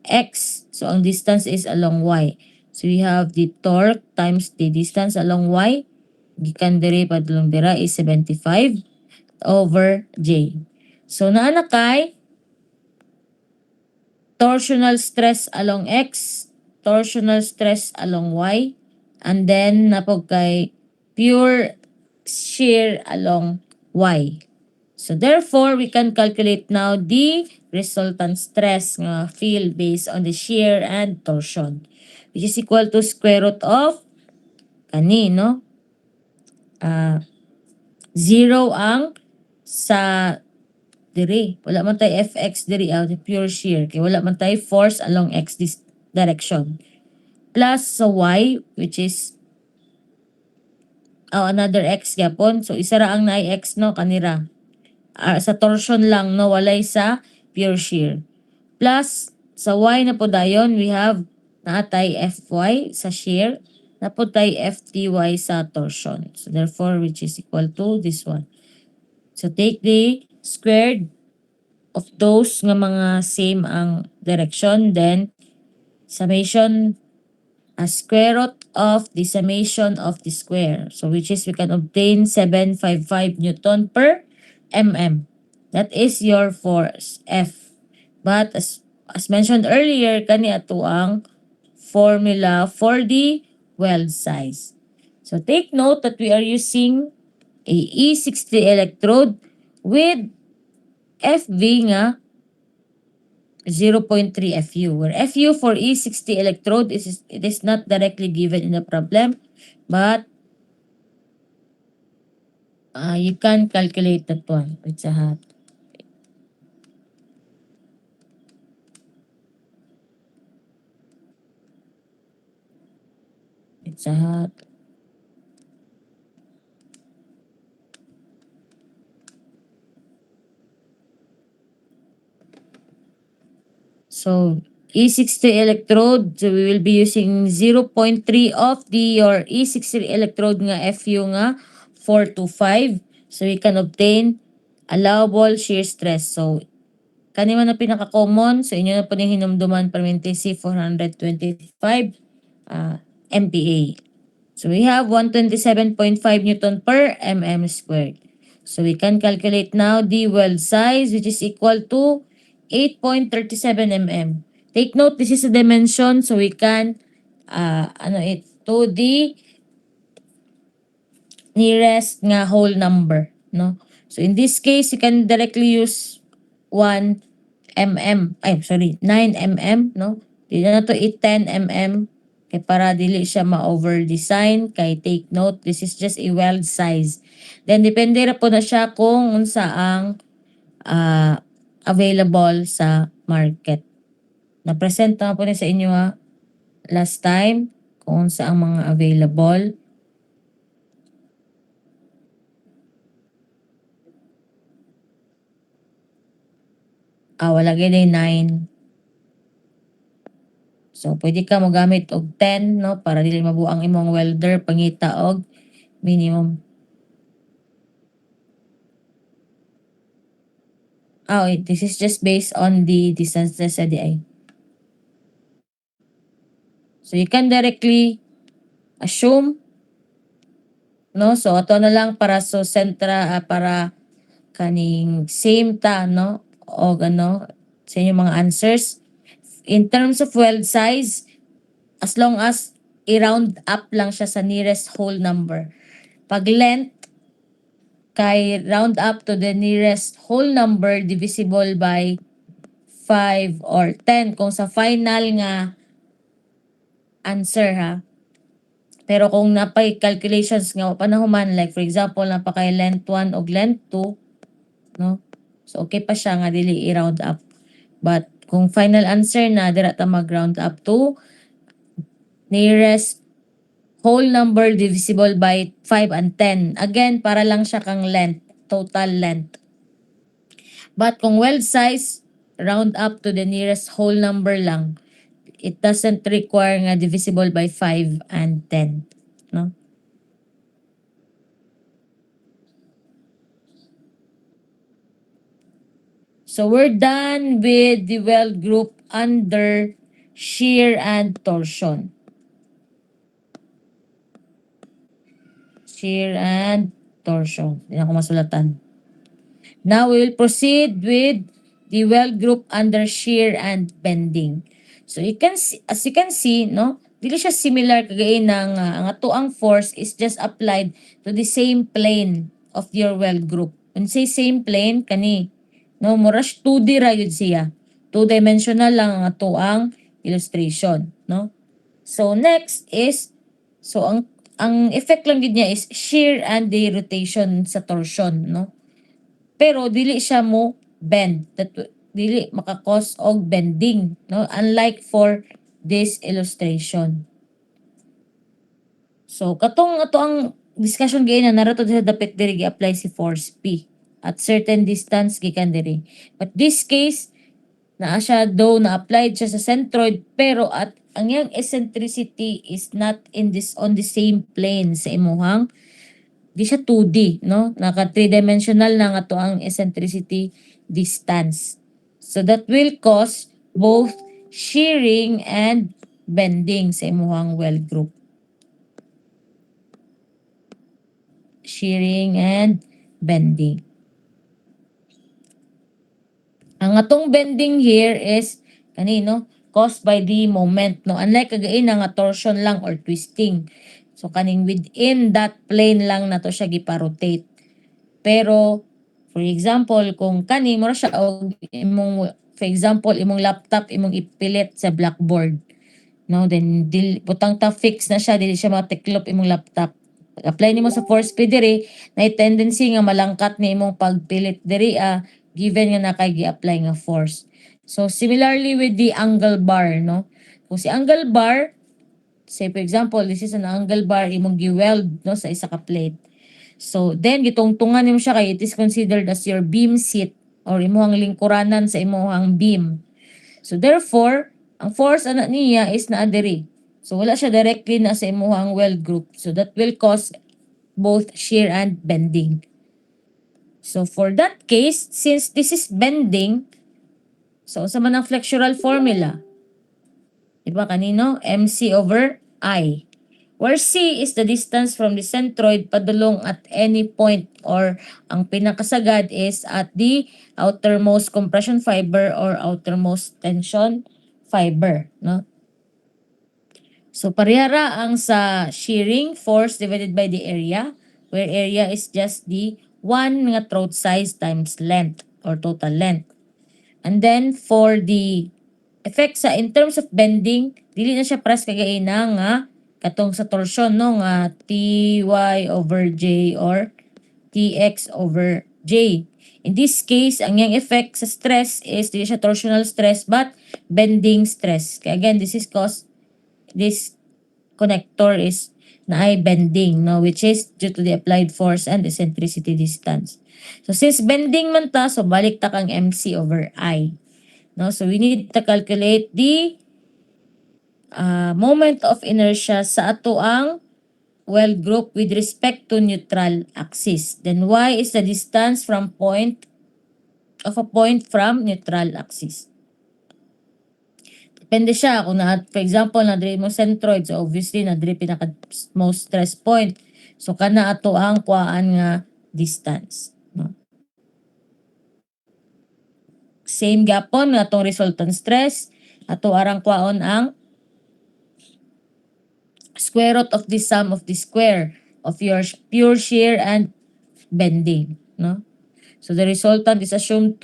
x. So ang distance is along y. So we have the torque times the distance along y. Gikan diri padulong dira is 75 over J. So naana kay torsional stress along x, torsional stress along y, and then napog kay pure shear along y. So therefore, we can calculate now the resultant stress nga field based on the shear and torsion, which is equal to square root of kani, no? 0 ang sa diri. Wala man tayo fx diri, pure shear. Kaya wala man tayo force along x this direction. Plus sa y, which is another x gyapon. So isa ra ang na x, no, kanira. Sa torsion lang, no, walay sa pure shear. Plus sa y na po dayon, we have naatay fy sa shear, na po tayo fty sa torsion. So therefore, which is equal to this one. So take the squared of those nga mga same ang direction, then summation square root of the summation of the square. So which is we can obtain 755 Newton per mm. That is your force F. But as mentioned earlier, kani ato ang formula for the weld size. So take note that we are using a E60 electrode with FV nga 0.3 FU, where FU for E60 electrode it is not directly given in the problem, but you can calculate that one. It's a hat. It's a hat. So E60 electrode, so we will be using 0.3 of the your E60 electrode nga FU nga 4 to 5. So we can obtain allowable shear stress. So kani man na pinaka-common, so inyo na po ning hinumduman permanente C 425 MPa. So we have 127.5 Newton per mm squared. So we can calculate now the weld size, which is equal to 8.37 mm. Take note, this is a dimension, so we can it to the nearest nga whole number, no? So in this case, you can directly use 1 mm, 9 mm, no? Dili na to 10 mm kay para dili siya ma-over design. Kay take note, this is just a weld size. Then depende ra po na siya kung unsa ang available sa market. Na-present na po ni sa inyo last time kung unsa ang mga available. Wala gid 9. So, pwede ka mogamit og 10, no? Para dili mabuang imong welder, pangita og minimum. Wait, this is just based on the distance sa DI. So, you can directly assume, no? So, ato na lang para so sentra, para kaning same ta, no? O sa inyong mga answers. In terms of weld size, as long as i-round up lang siya sa nearest whole number. Pag length, kay round up to the nearest whole number divisible by 5 or 10 kung sa final nga answer ha. Pero kung napay calculations nga panahuman, like for example napakay length 1 o length 2, no? So okay pa siya nga dili i-round up. But kung final answer na dira ta mag-round up to nearest whole number divisible by 5 and 10. Again, para lang siya kang length, total length. But kung weld size, round up to the nearest whole number lang. It doesn't require nga divisible by 5 and 10. No? So we're done with the weld group under shear and torsion. Shear and torsion. Hindi na ako masulatan. Now we will proceed with the weld group under shear and bending. So you can see, as you can see, no, dili siya similar kagay ng ang atoang force is just applied to the same plane of your weld group. When say same plane kani, no, mura 2D ra yun siya. Two-dimensional lang ang atoang illustration, no? So next is, so ang effect lang gid niya is shear and the rotation sa torsion, no? Pero dili siya mo bend. Dili maka-cause og bending, no? Unlike for this illustration. So katong ato ang discussion gay na naroto sa dapit diri gi-apply si force P at certain distance gikan diri. But this case naa siya though na applied siya sa centroid pero at ang iyang eccentricity is not in this on the same plane sa imuhang di siya 2D, no? Naka three-dimensional na nga to ang eccentricity distance. So that will cause both shearing and bending sa imuhang weld group. Shearing and bending. Ang atong bending here is kanino caused by the moment, no? Unlike kagain nga torsion lang or twisting. So kaning within that plane lang na to siya gipa-rotate. Pero for example kung kani mo siya og imong for example imong laptop imong ipilit sa blackboard, no, then butang ta fix na siya dili siya matiklop imong laptop. Pag-apply nimo sa force P diri na tendency nga malangkat ni imong pagpilit diri given nga nakay gi-apply nga force. So similarly with the angle bar, no, kung si angle bar, say for example this is an angle bar imong gi-weld, no, sa isa ka plate. So then gitungtungan nimo siya kay it is considered as your beam seat or imong lingkuranan sa imong beam. So therefore, ang force ana niya is naa diri. So wala siya directly na sa imong weld group. So that will cause both shear and bending. So for that case, since this is bending, so sa man ang flexural formula? Diba kanino? MC over I. Where C is the distance from the centroid padulong at any point or ang pinakasagad is at the outermost compression fiber or outermost tension fiber, no? So parehara ang sa shearing force divided by the area, where area is just the one nga throat size times length or total length. And then for the effect sa in terms of bending, dili na siya pres kagaina nga katong sa torsion, no, nga Ty over J or Tx over J. In this case, ang yang effect sa stress is dili siya torsional stress but bending stress. Kaya again, this is cause this connector is naay bending, no, which is due to the applied force and eccentricity distance. So since bending man ta, so balik ta kang MC over I. No, so we need to calculate the moment of inertia sa ato ang weld group with respect to neutral axis. Then y is the distance from a point from neutral axis. Depende siya kung for example na diri mo centroid, so obviously na diri pinaka most stress point. So kana ato ang kuhaan nga distance, no? Same gapon nga atong resultant stress, ato arang kuhaon ang square root of the sum of the square of your pure shear and bending, no? So the resultant is assumed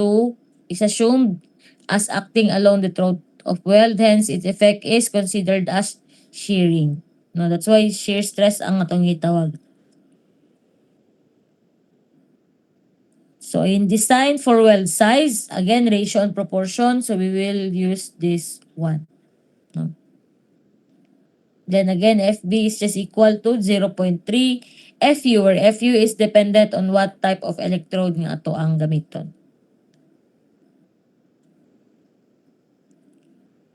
as acting along the throat of weld, hence its effect is considered as shearing. No, that's why shear stress ang atong gitawag. So in design for weld size, again ratio and proportion, so we will use this one. No? Then again, FB is just equal to 0.3 FU, where FU is dependent on what type of electrode nga ato ang gamiton.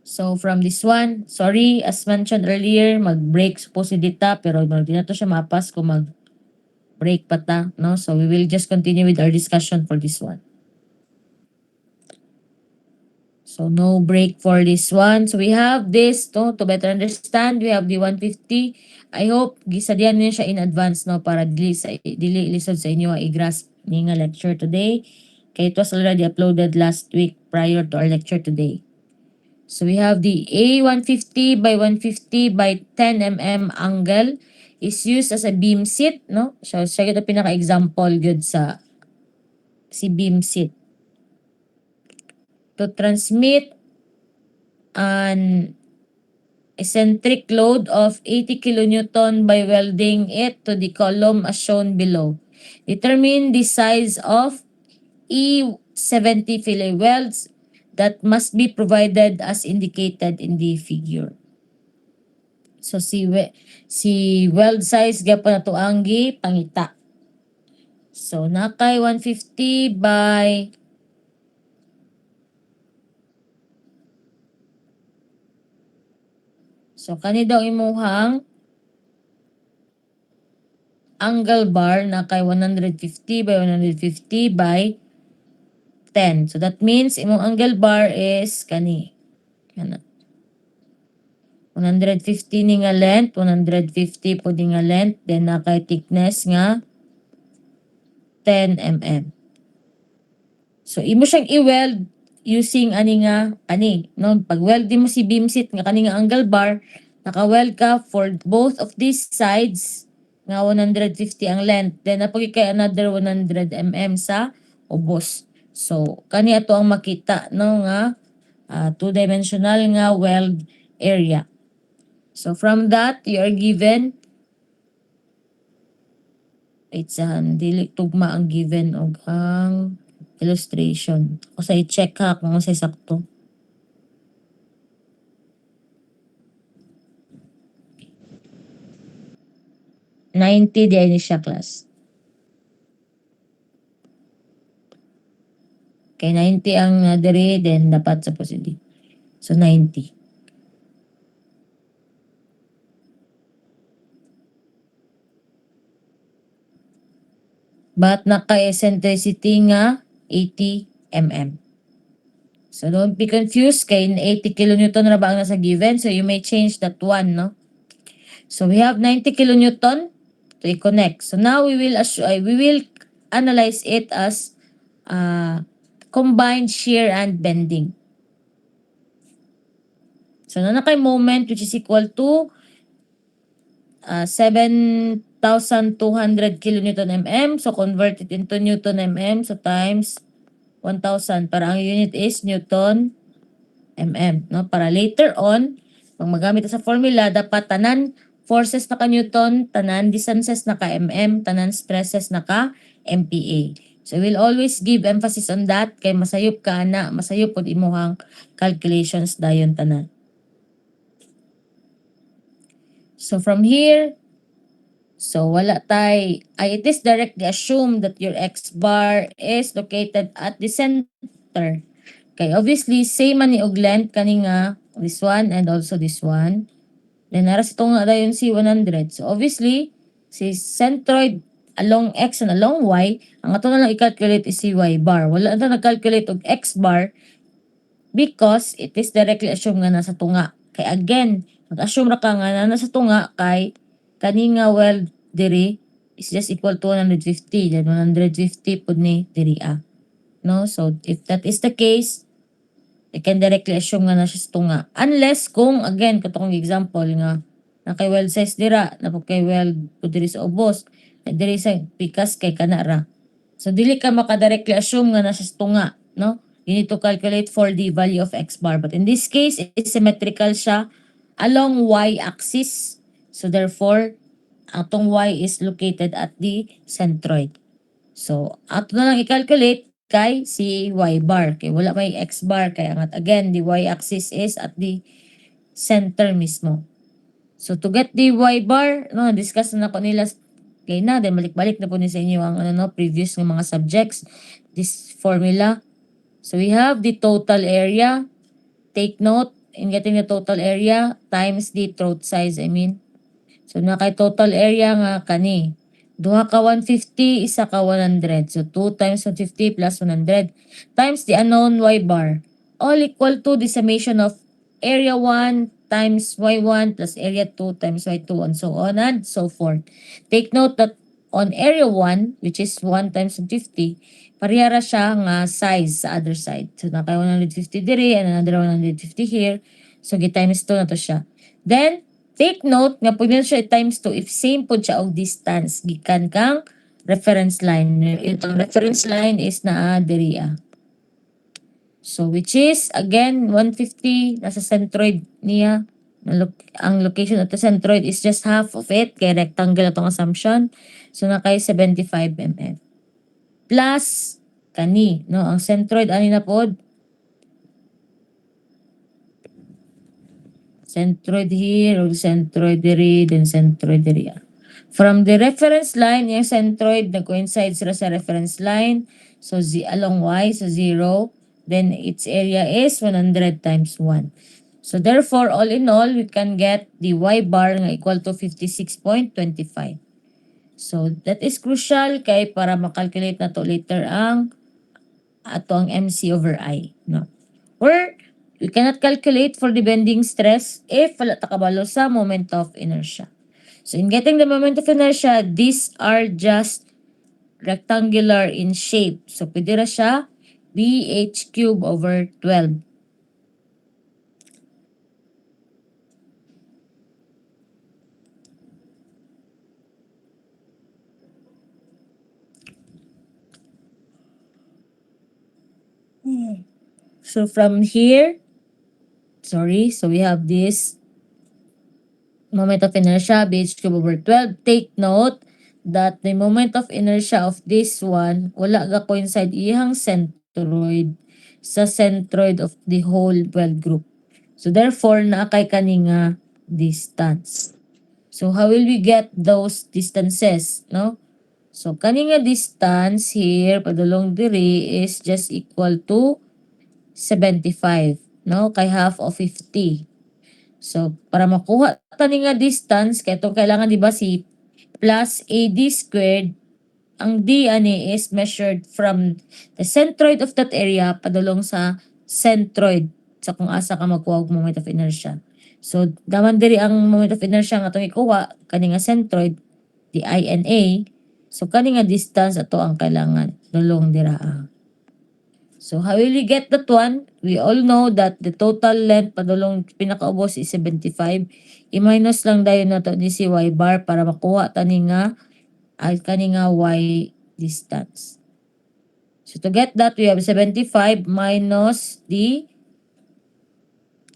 So from this one, sorry, as mentioned earlier, mag-break supposedly ta, pero di na to siya mapas kung mag-break pa ta, no? So we will just continue with our discussion for this one. So no break for this one. So we have this, no? To better understand, we have the 150. I hope gisadyan niyo siya in advance, no? Para dili lisod sa inyo i-grasp ni nga lecture today. Kaya it was already uploaded last week prior to our lecture today. So we have the A150 by 150 by 10 mm angle is used as a beam seat, no? So siya yung pinaka-example good sa si beam seat. To transmit an eccentric load of 80 kilonewton by welding it to the column as shown below. Determine the size of E70 fillet welds that must be provided as indicated in the figure. So si weld size gyapon nato ang gipangita. So nakay 150 by so kani daw imuhang angle bar na kay 150 by 150 by 10. So that means imong angle bar is kani. Kana. 150 ni nga length, 150 po di nga length, then na kay thickness nga 10 mm. So imo siyang i-weld using no, pag weld mo si beam seat nga kani nga angle bar, naka-weld ka for both of these sides nga 150 ang length, then napagi kay another 100 mm sa ubos. So kani ato ang makita, no, nga two-dimensional nga weld area. So from that you are given dili tugma ang given og ang illustration. O sa i-check ha kung sa sakto. $90 di ay ni siya class. Kay 90 ang dere, then dapat sa positive. So 90. But naka-eccentricity nga 80 mm. So don't be confused kay 80 kilonewton na ba ang nasa given, so you may change that one, no? So we have 90 kilonewton to i-connect. So now we will analyze it as combined shear and bending. So na kay moment which is equal to 7,200 kilonewton mm. So convert it into newton mm. So times 1,000 para ang unit is newton mm, no? Para later on, pag magamit sa formula, dapat tanan forces na ka newton, tanan distances na ka mm, tanan stresses na ka MPa. So we'll always give emphasis on that kay masayop pod imuhang calculations dayon tanan. So from here, it is directly assumed that your X bar is located at the center. Okay, obviously, same man ni og length kani nga this one and also this one. Then naras ito nga dayon si 100. So obviously, si centroid along X and along Y, ang ato na lang i-calculate is si Y bar. Wala na nag-calculate og X bar because it is directly assumed nga nasa tunga. Kay again, mag-assume ra ka nga na nasa tunga kay kani nga weld diri is just equal to 150. Then 150 pud ni diri no? So if that is the case, you can directly assume nga na siya sa tunga. Unless kung again katong example nga na kay weld size dira, na kay weld ko diri sa ubos, na diri sa pikas kay kanara. So dili ka makadirectly assume nga nasa tunga, no? You need to calculate for the value of x bar. But in this case, is symmetrical siya along y-axis. So therefore, atong y is located at the centroid. So, ato na lang i-calculate kay si y bar. Kay wala may x bar. Kaya nga, again, the y-axis is at the center mismo. So, to get the y bar, no, discuss na ko nila kay na, then balik-balik na po ni sa inyo ang previous ng mga subjects, this formula. So, we have the total area. Take note, in getting the total area, times the throat size, So, na kay total area nga kani. Duha ka 150, isa ka 100. So, 2 times 150 plus 100 times the unknown y bar. All equal to the summation of area 1 times y1 plus area 2 times y2 and so on and so forth. Take note that on area 1, which is 1 times 150, parehara siya nga size sa other side. So, naka 150 diri and another 150 here. So, times 2 na to siya. Then, take note nga pag siya times 2 if same po siya og distance gikan kang reference line. Itong reference line is naa diri. So which is again 150 nasa centroid niya. Ang location at the centroid is just half of it kay rectangle atong assumption. So na kay 75 mm. Plus kani no ang centroid ani na pod centroid here, or centroid diri, then centroid diri. From the reference line, yung centroid nag-coincide sila sa reference line. So, along y, so 0. Then, its area is 100 times 1. So, therefore, all in all, we can get the y bar nga equal to 56.25. So, that is crucial kay para makalculate na to later ang ato ang MC over I. No? Or, we cannot calculate for the bending stress if wala ta kabalo sa moment of inertia. So in getting the moment of inertia, these are just rectangular in shape. So pwede ra siya BH cube over 12. So from here, so we have this moment of inertia, BH cube over 12. Take note that the moment of inertia of this one, wala ga coincide iyang centroid sa centroid of the whole weld group. So therefore, naakay kani nga distance. So how will we get those distances, no? So kani nga distance here, padulong diri is just equal to 75, no? Kay half of 50. So, para makuha tani nga distance, kaya itong kailangan, di ba, si plus AD squared, ang D ani is measured from the centroid of that area padulong sa centroid sa kung asa ka magkuha og moment of inertia. So, daman diri ang moment of inertia nga itong ikuha, kani nga centroid, the I and A. So, kani nga distance ato ang kailangan dulong dira. So, how will we get that one? We all know that the total length padulong pinakaubos is 75. I-minus lang dayon na to ni si y bar para makuha tani nga kani nga y distance. So, to get that, we have 75 minus the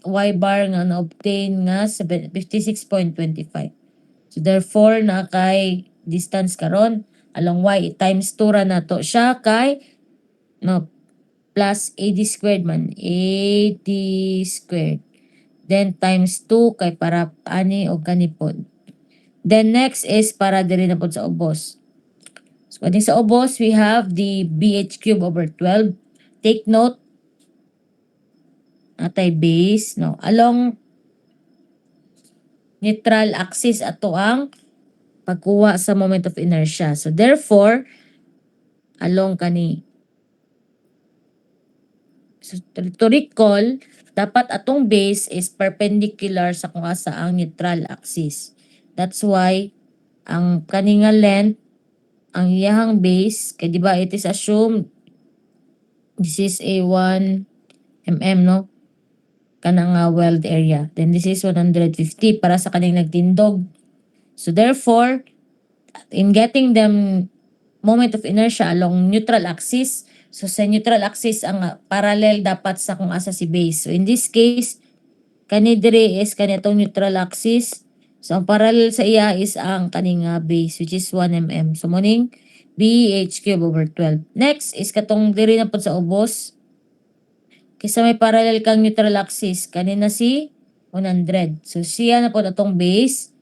y bar nga na-obtain nga 56.25. So, therefore, na kay distance karon along y times 2 ra na to siya kay no plus AD squared man. AD squared. Then times 2 kay para ani o kanipod. Then next is para diri na pod sa ubos. So ating sa ubos, we have the BH cube over 12. Take note, atay base, no? Along neutral axis ato ang pagkuha sa moment of inertia. So therefore, along kani. So, to recall, dapat atong base is perpendicular sa kung asa ang neutral axis. That's why, ang kaninga length, ang iyahang base, kaya di ba it is assumed this is a 1 mm, no? kanang weld area. Then this is 150 para sa kaning nagtindog. So therefore, in getting them moment of inertia along neutral axis, so sa neutral axis ang parallel dapat sa kung asa si base. So in this case, kani dire is kanitong neutral axis. So ang parallel sa iya is ang kaning base which is 1 mm. So muning BH cube over 12. Next is katong dire na po sa ubos. Kaysa may parallel kang neutral axis, kanina si 100. So siya na po atong base.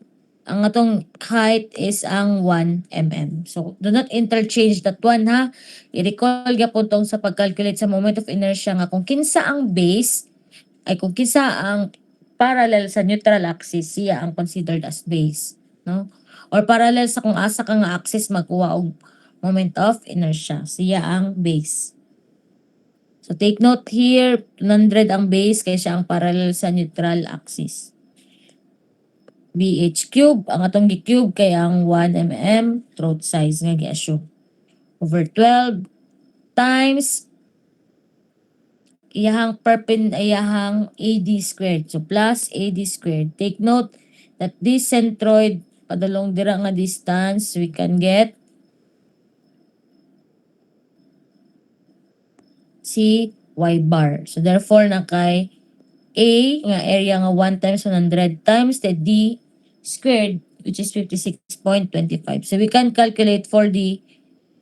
Ang atong height is ang 1 mm. So, do not interchange that one ha. I-recall po tong sa pag-calculate sa moment of inertia nga kung kinsa ang base, ay kung kinsa ang parallel sa neutral axis, siya ang considered as base. No? Or parallel sa kung asa ka nga axis magkuha og moment of inertia, siya ang base. So, take note here, 100 ang base kaya siya ang parallel sa neutral axis. BH cube, ang atong gi-cube kay ang 1 mm throat size nga gi-assume. Over 12 times iyahang iyahang AD squared. So plus AD squared. Take note that this centroid padalong dira nga distance, we can get si y bar. So therefore nakay A nga area nga 1 times 100 times the D squared which is 56.25. So we can calculate for the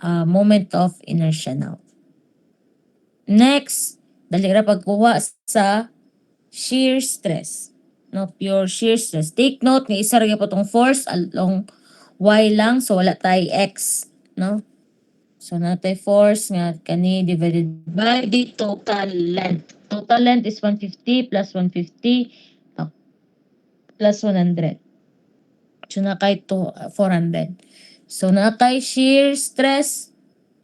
moment of inertia now. Next, dali ra pagkuha sa shear stress. No, pure shear stress. Take note nga isa ra gyud tong force along y lang so wala tay x, no? So natay force nga kani divided by the total length. Total length is 150 plus 150 plus 100. So nakay 400. So nakay shear stress,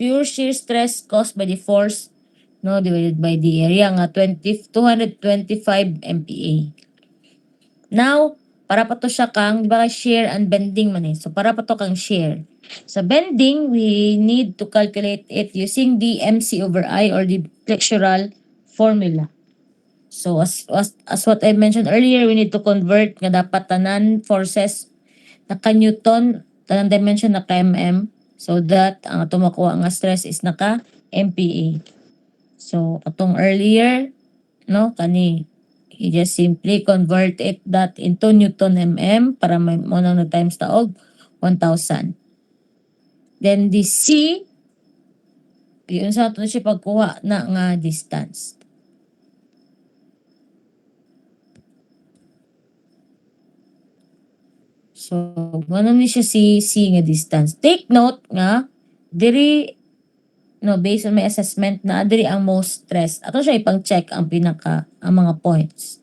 pure shear stress caused by the force no divided by the area nga 225 MPa. Now, para pa to siya kang, di ba shear and bending man eh. So para pa to kang shear. Sa bending, we need to calculate it using the MC over I or the flexural formula. So as what I mentioned earlier, we need to convert nga dapat tanan forces naka Newton, tanan dimension naka mm, so that ang atong makuha nga stress is naka MPa. So atong earlier, no, kani you just simply convert it that into Newton mm para may mo na times taog 1,000. Then the C, yun sa ato siya pagkuha na nga distance. So, ano ni siya si C nga distance. Take note nga, diri, no, based on my assessment na diri ang most stress. Ato siya ipang-check ang mga points.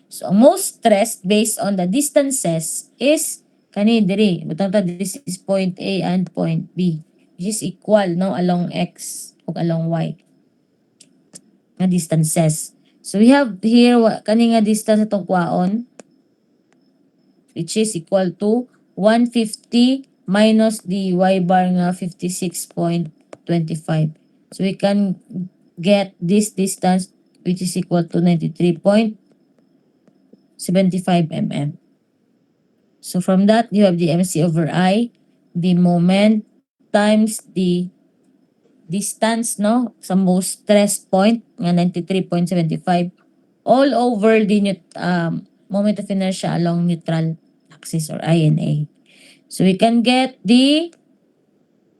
So, ang most stress based on the distances is kani diri. Butang ta this is point A and point B. Which is equal no along X o along Y. Nga distances. So, we have here kani nga distance itong kwaon which is equal to 150 minus the Y bar nga 56.25. So, we can get this distance which is equal to 93.75 mm. So from that, you have the MC over I, the moment times the distance, no? Sa most stress point, nga 93.75, all over the moment of inertia along neutral axis or INA. So we can get the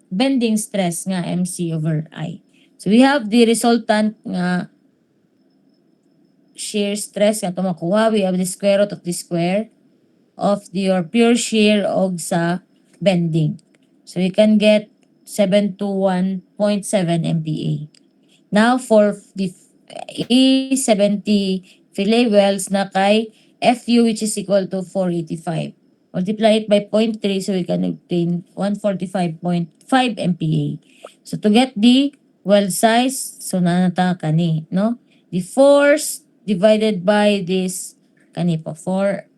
bending stress nga MC over I. So we have the resultant nga shear stress nga tumakuha. We have the square root of the square of your pure shear og sa bending. So you can get 721.7 MPa. Now for the E70 fillet wells na kay FU which is equal to 485. Multiply it by 0.3 so we can obtain 145.5 MPa. So to get the well size, so nanata kani, no? The force divided by this kani po 4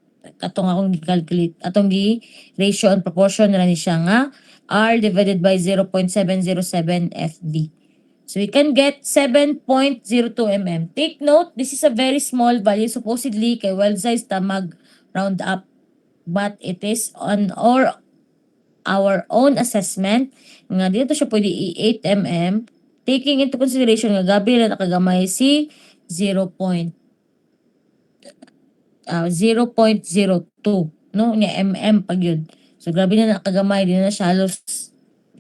atong akong gi-calculate atong gi-ratio and proportion na ni siya nga R divided by 0.707 FD. So we can get 7.02 mm. Take note, this is a very small value. Supposedly, kay well size ta mag round up. But it is on our own assessment. Nga dito siya pwede i-8 mm. Taking into consideration nga gabi na nakagamay si 0.02 no nya mm pag yun. So grabe na nakagamay din na siya halos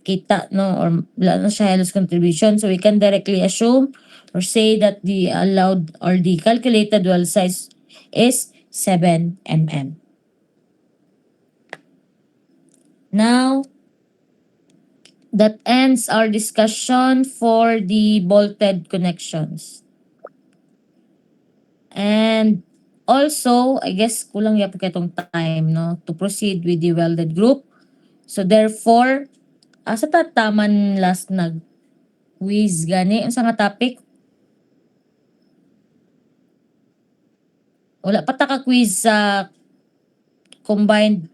kita no or wala na siya halos contribution. So we can directly assume or say that the allowed or the calculated well size is 7 mm. Now, that ends our discussion for the bolted connections. And also, I guess kulang yapon itong time no to proceed with the welded group. So therefore, sa tataman last nag quiz gani unsa nga topic? Wala pa ta ka quiz sa combined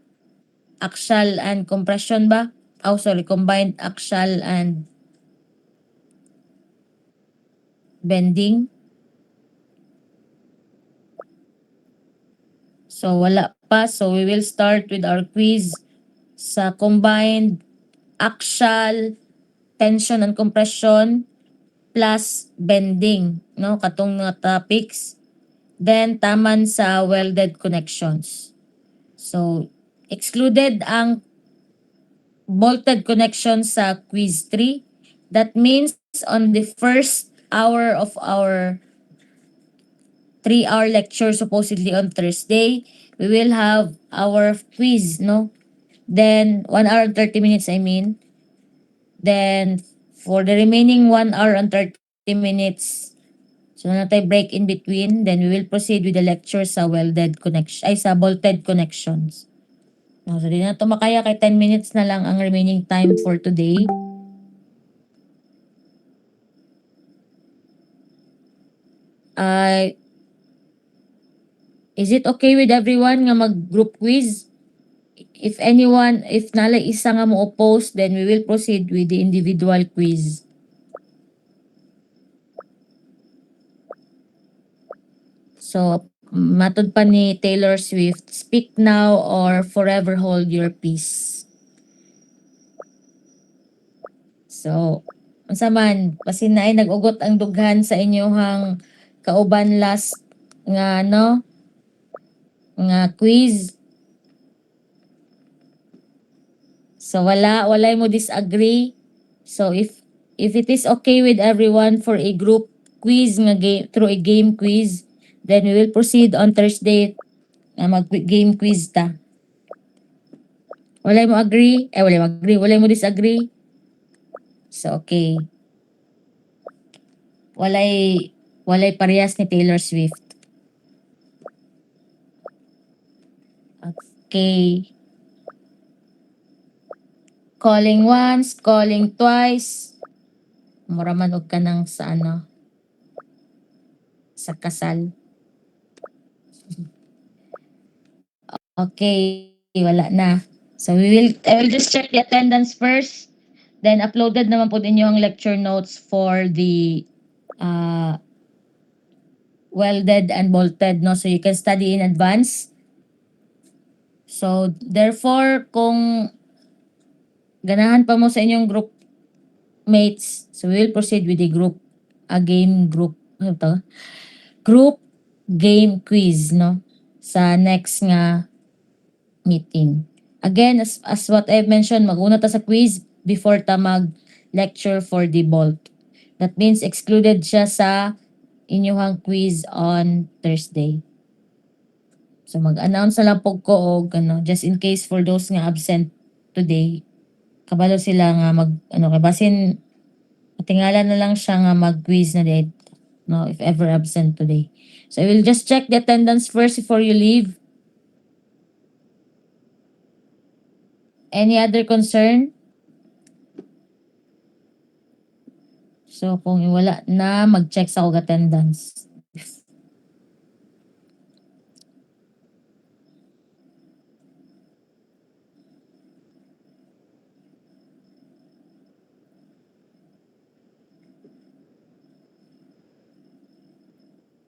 axial and compression ba? Oh, sorry, combined axial and bending. So wala pa. So we will start with our quiz sa combined axial, tension and compression plus bending, no? Katong nga topics. Then taman sa welded connections. So excluded ang bolted connections sa quiz 3. That means on the first hour of our 3-hour lecture supposedly on Thursday, we will have our quiz, no? Then 1 hour and 30 minutes, I mean. Then for the remaining 1 hour and 30 minutes, so na tayo break in between, then we will proceed with the lecture sa welded connection, ay sa bolted connections. No, so di na ito makaya kay 10 minutes na lang ang remaining time for today. Is it okay with everyone nga mag-group quiz? If anyone, if nala isa nga mo oppose, then we will proceed with the individual quiz. So, matod pa ni Taylor Swift, speak now or forever hold your peace. So, unsa man, basin na ay nag-ugot ang dughan sa inyohang kauban last nga no nga quiz. So walay mo disagree. So if it is okay with everyone for a group quiz nga game through a game quiz, then we will proceed on Thursday na mag game quiz ta. Walay mo agree? Walay mo agree. Walay mo disagree? So okay. Walay parehas ni Taylor Swift. Okay. Calling once, calling twice. Mura man og ka nang sa ano, sa kasal. Okay, wala na. So I will just check the attendance first. Then uploaded naman po ninyo ang lecture notes for the welded and bolted, no? So you can study in advance. So therefore, kung ganahan pa mo sa inyong group mates, so we will proceed with the game group, ano to? Group game quiz, no? Sa next nga meeting. Again, as what I've mentioned, maguna ta sa quiz before ta mag-lecture for the bolt. That means excluded siya sa inyong quiz on Thursday. So mag-announce na lang po ko og just in case for those nga absent today, kabalo sila nga kay basin tingala na lang siya nga mag-quiz na date, no, if ever absent today. So I will just check the attendance first before you leave. Any other concern? So kung wala na, mag-check sa og attendance.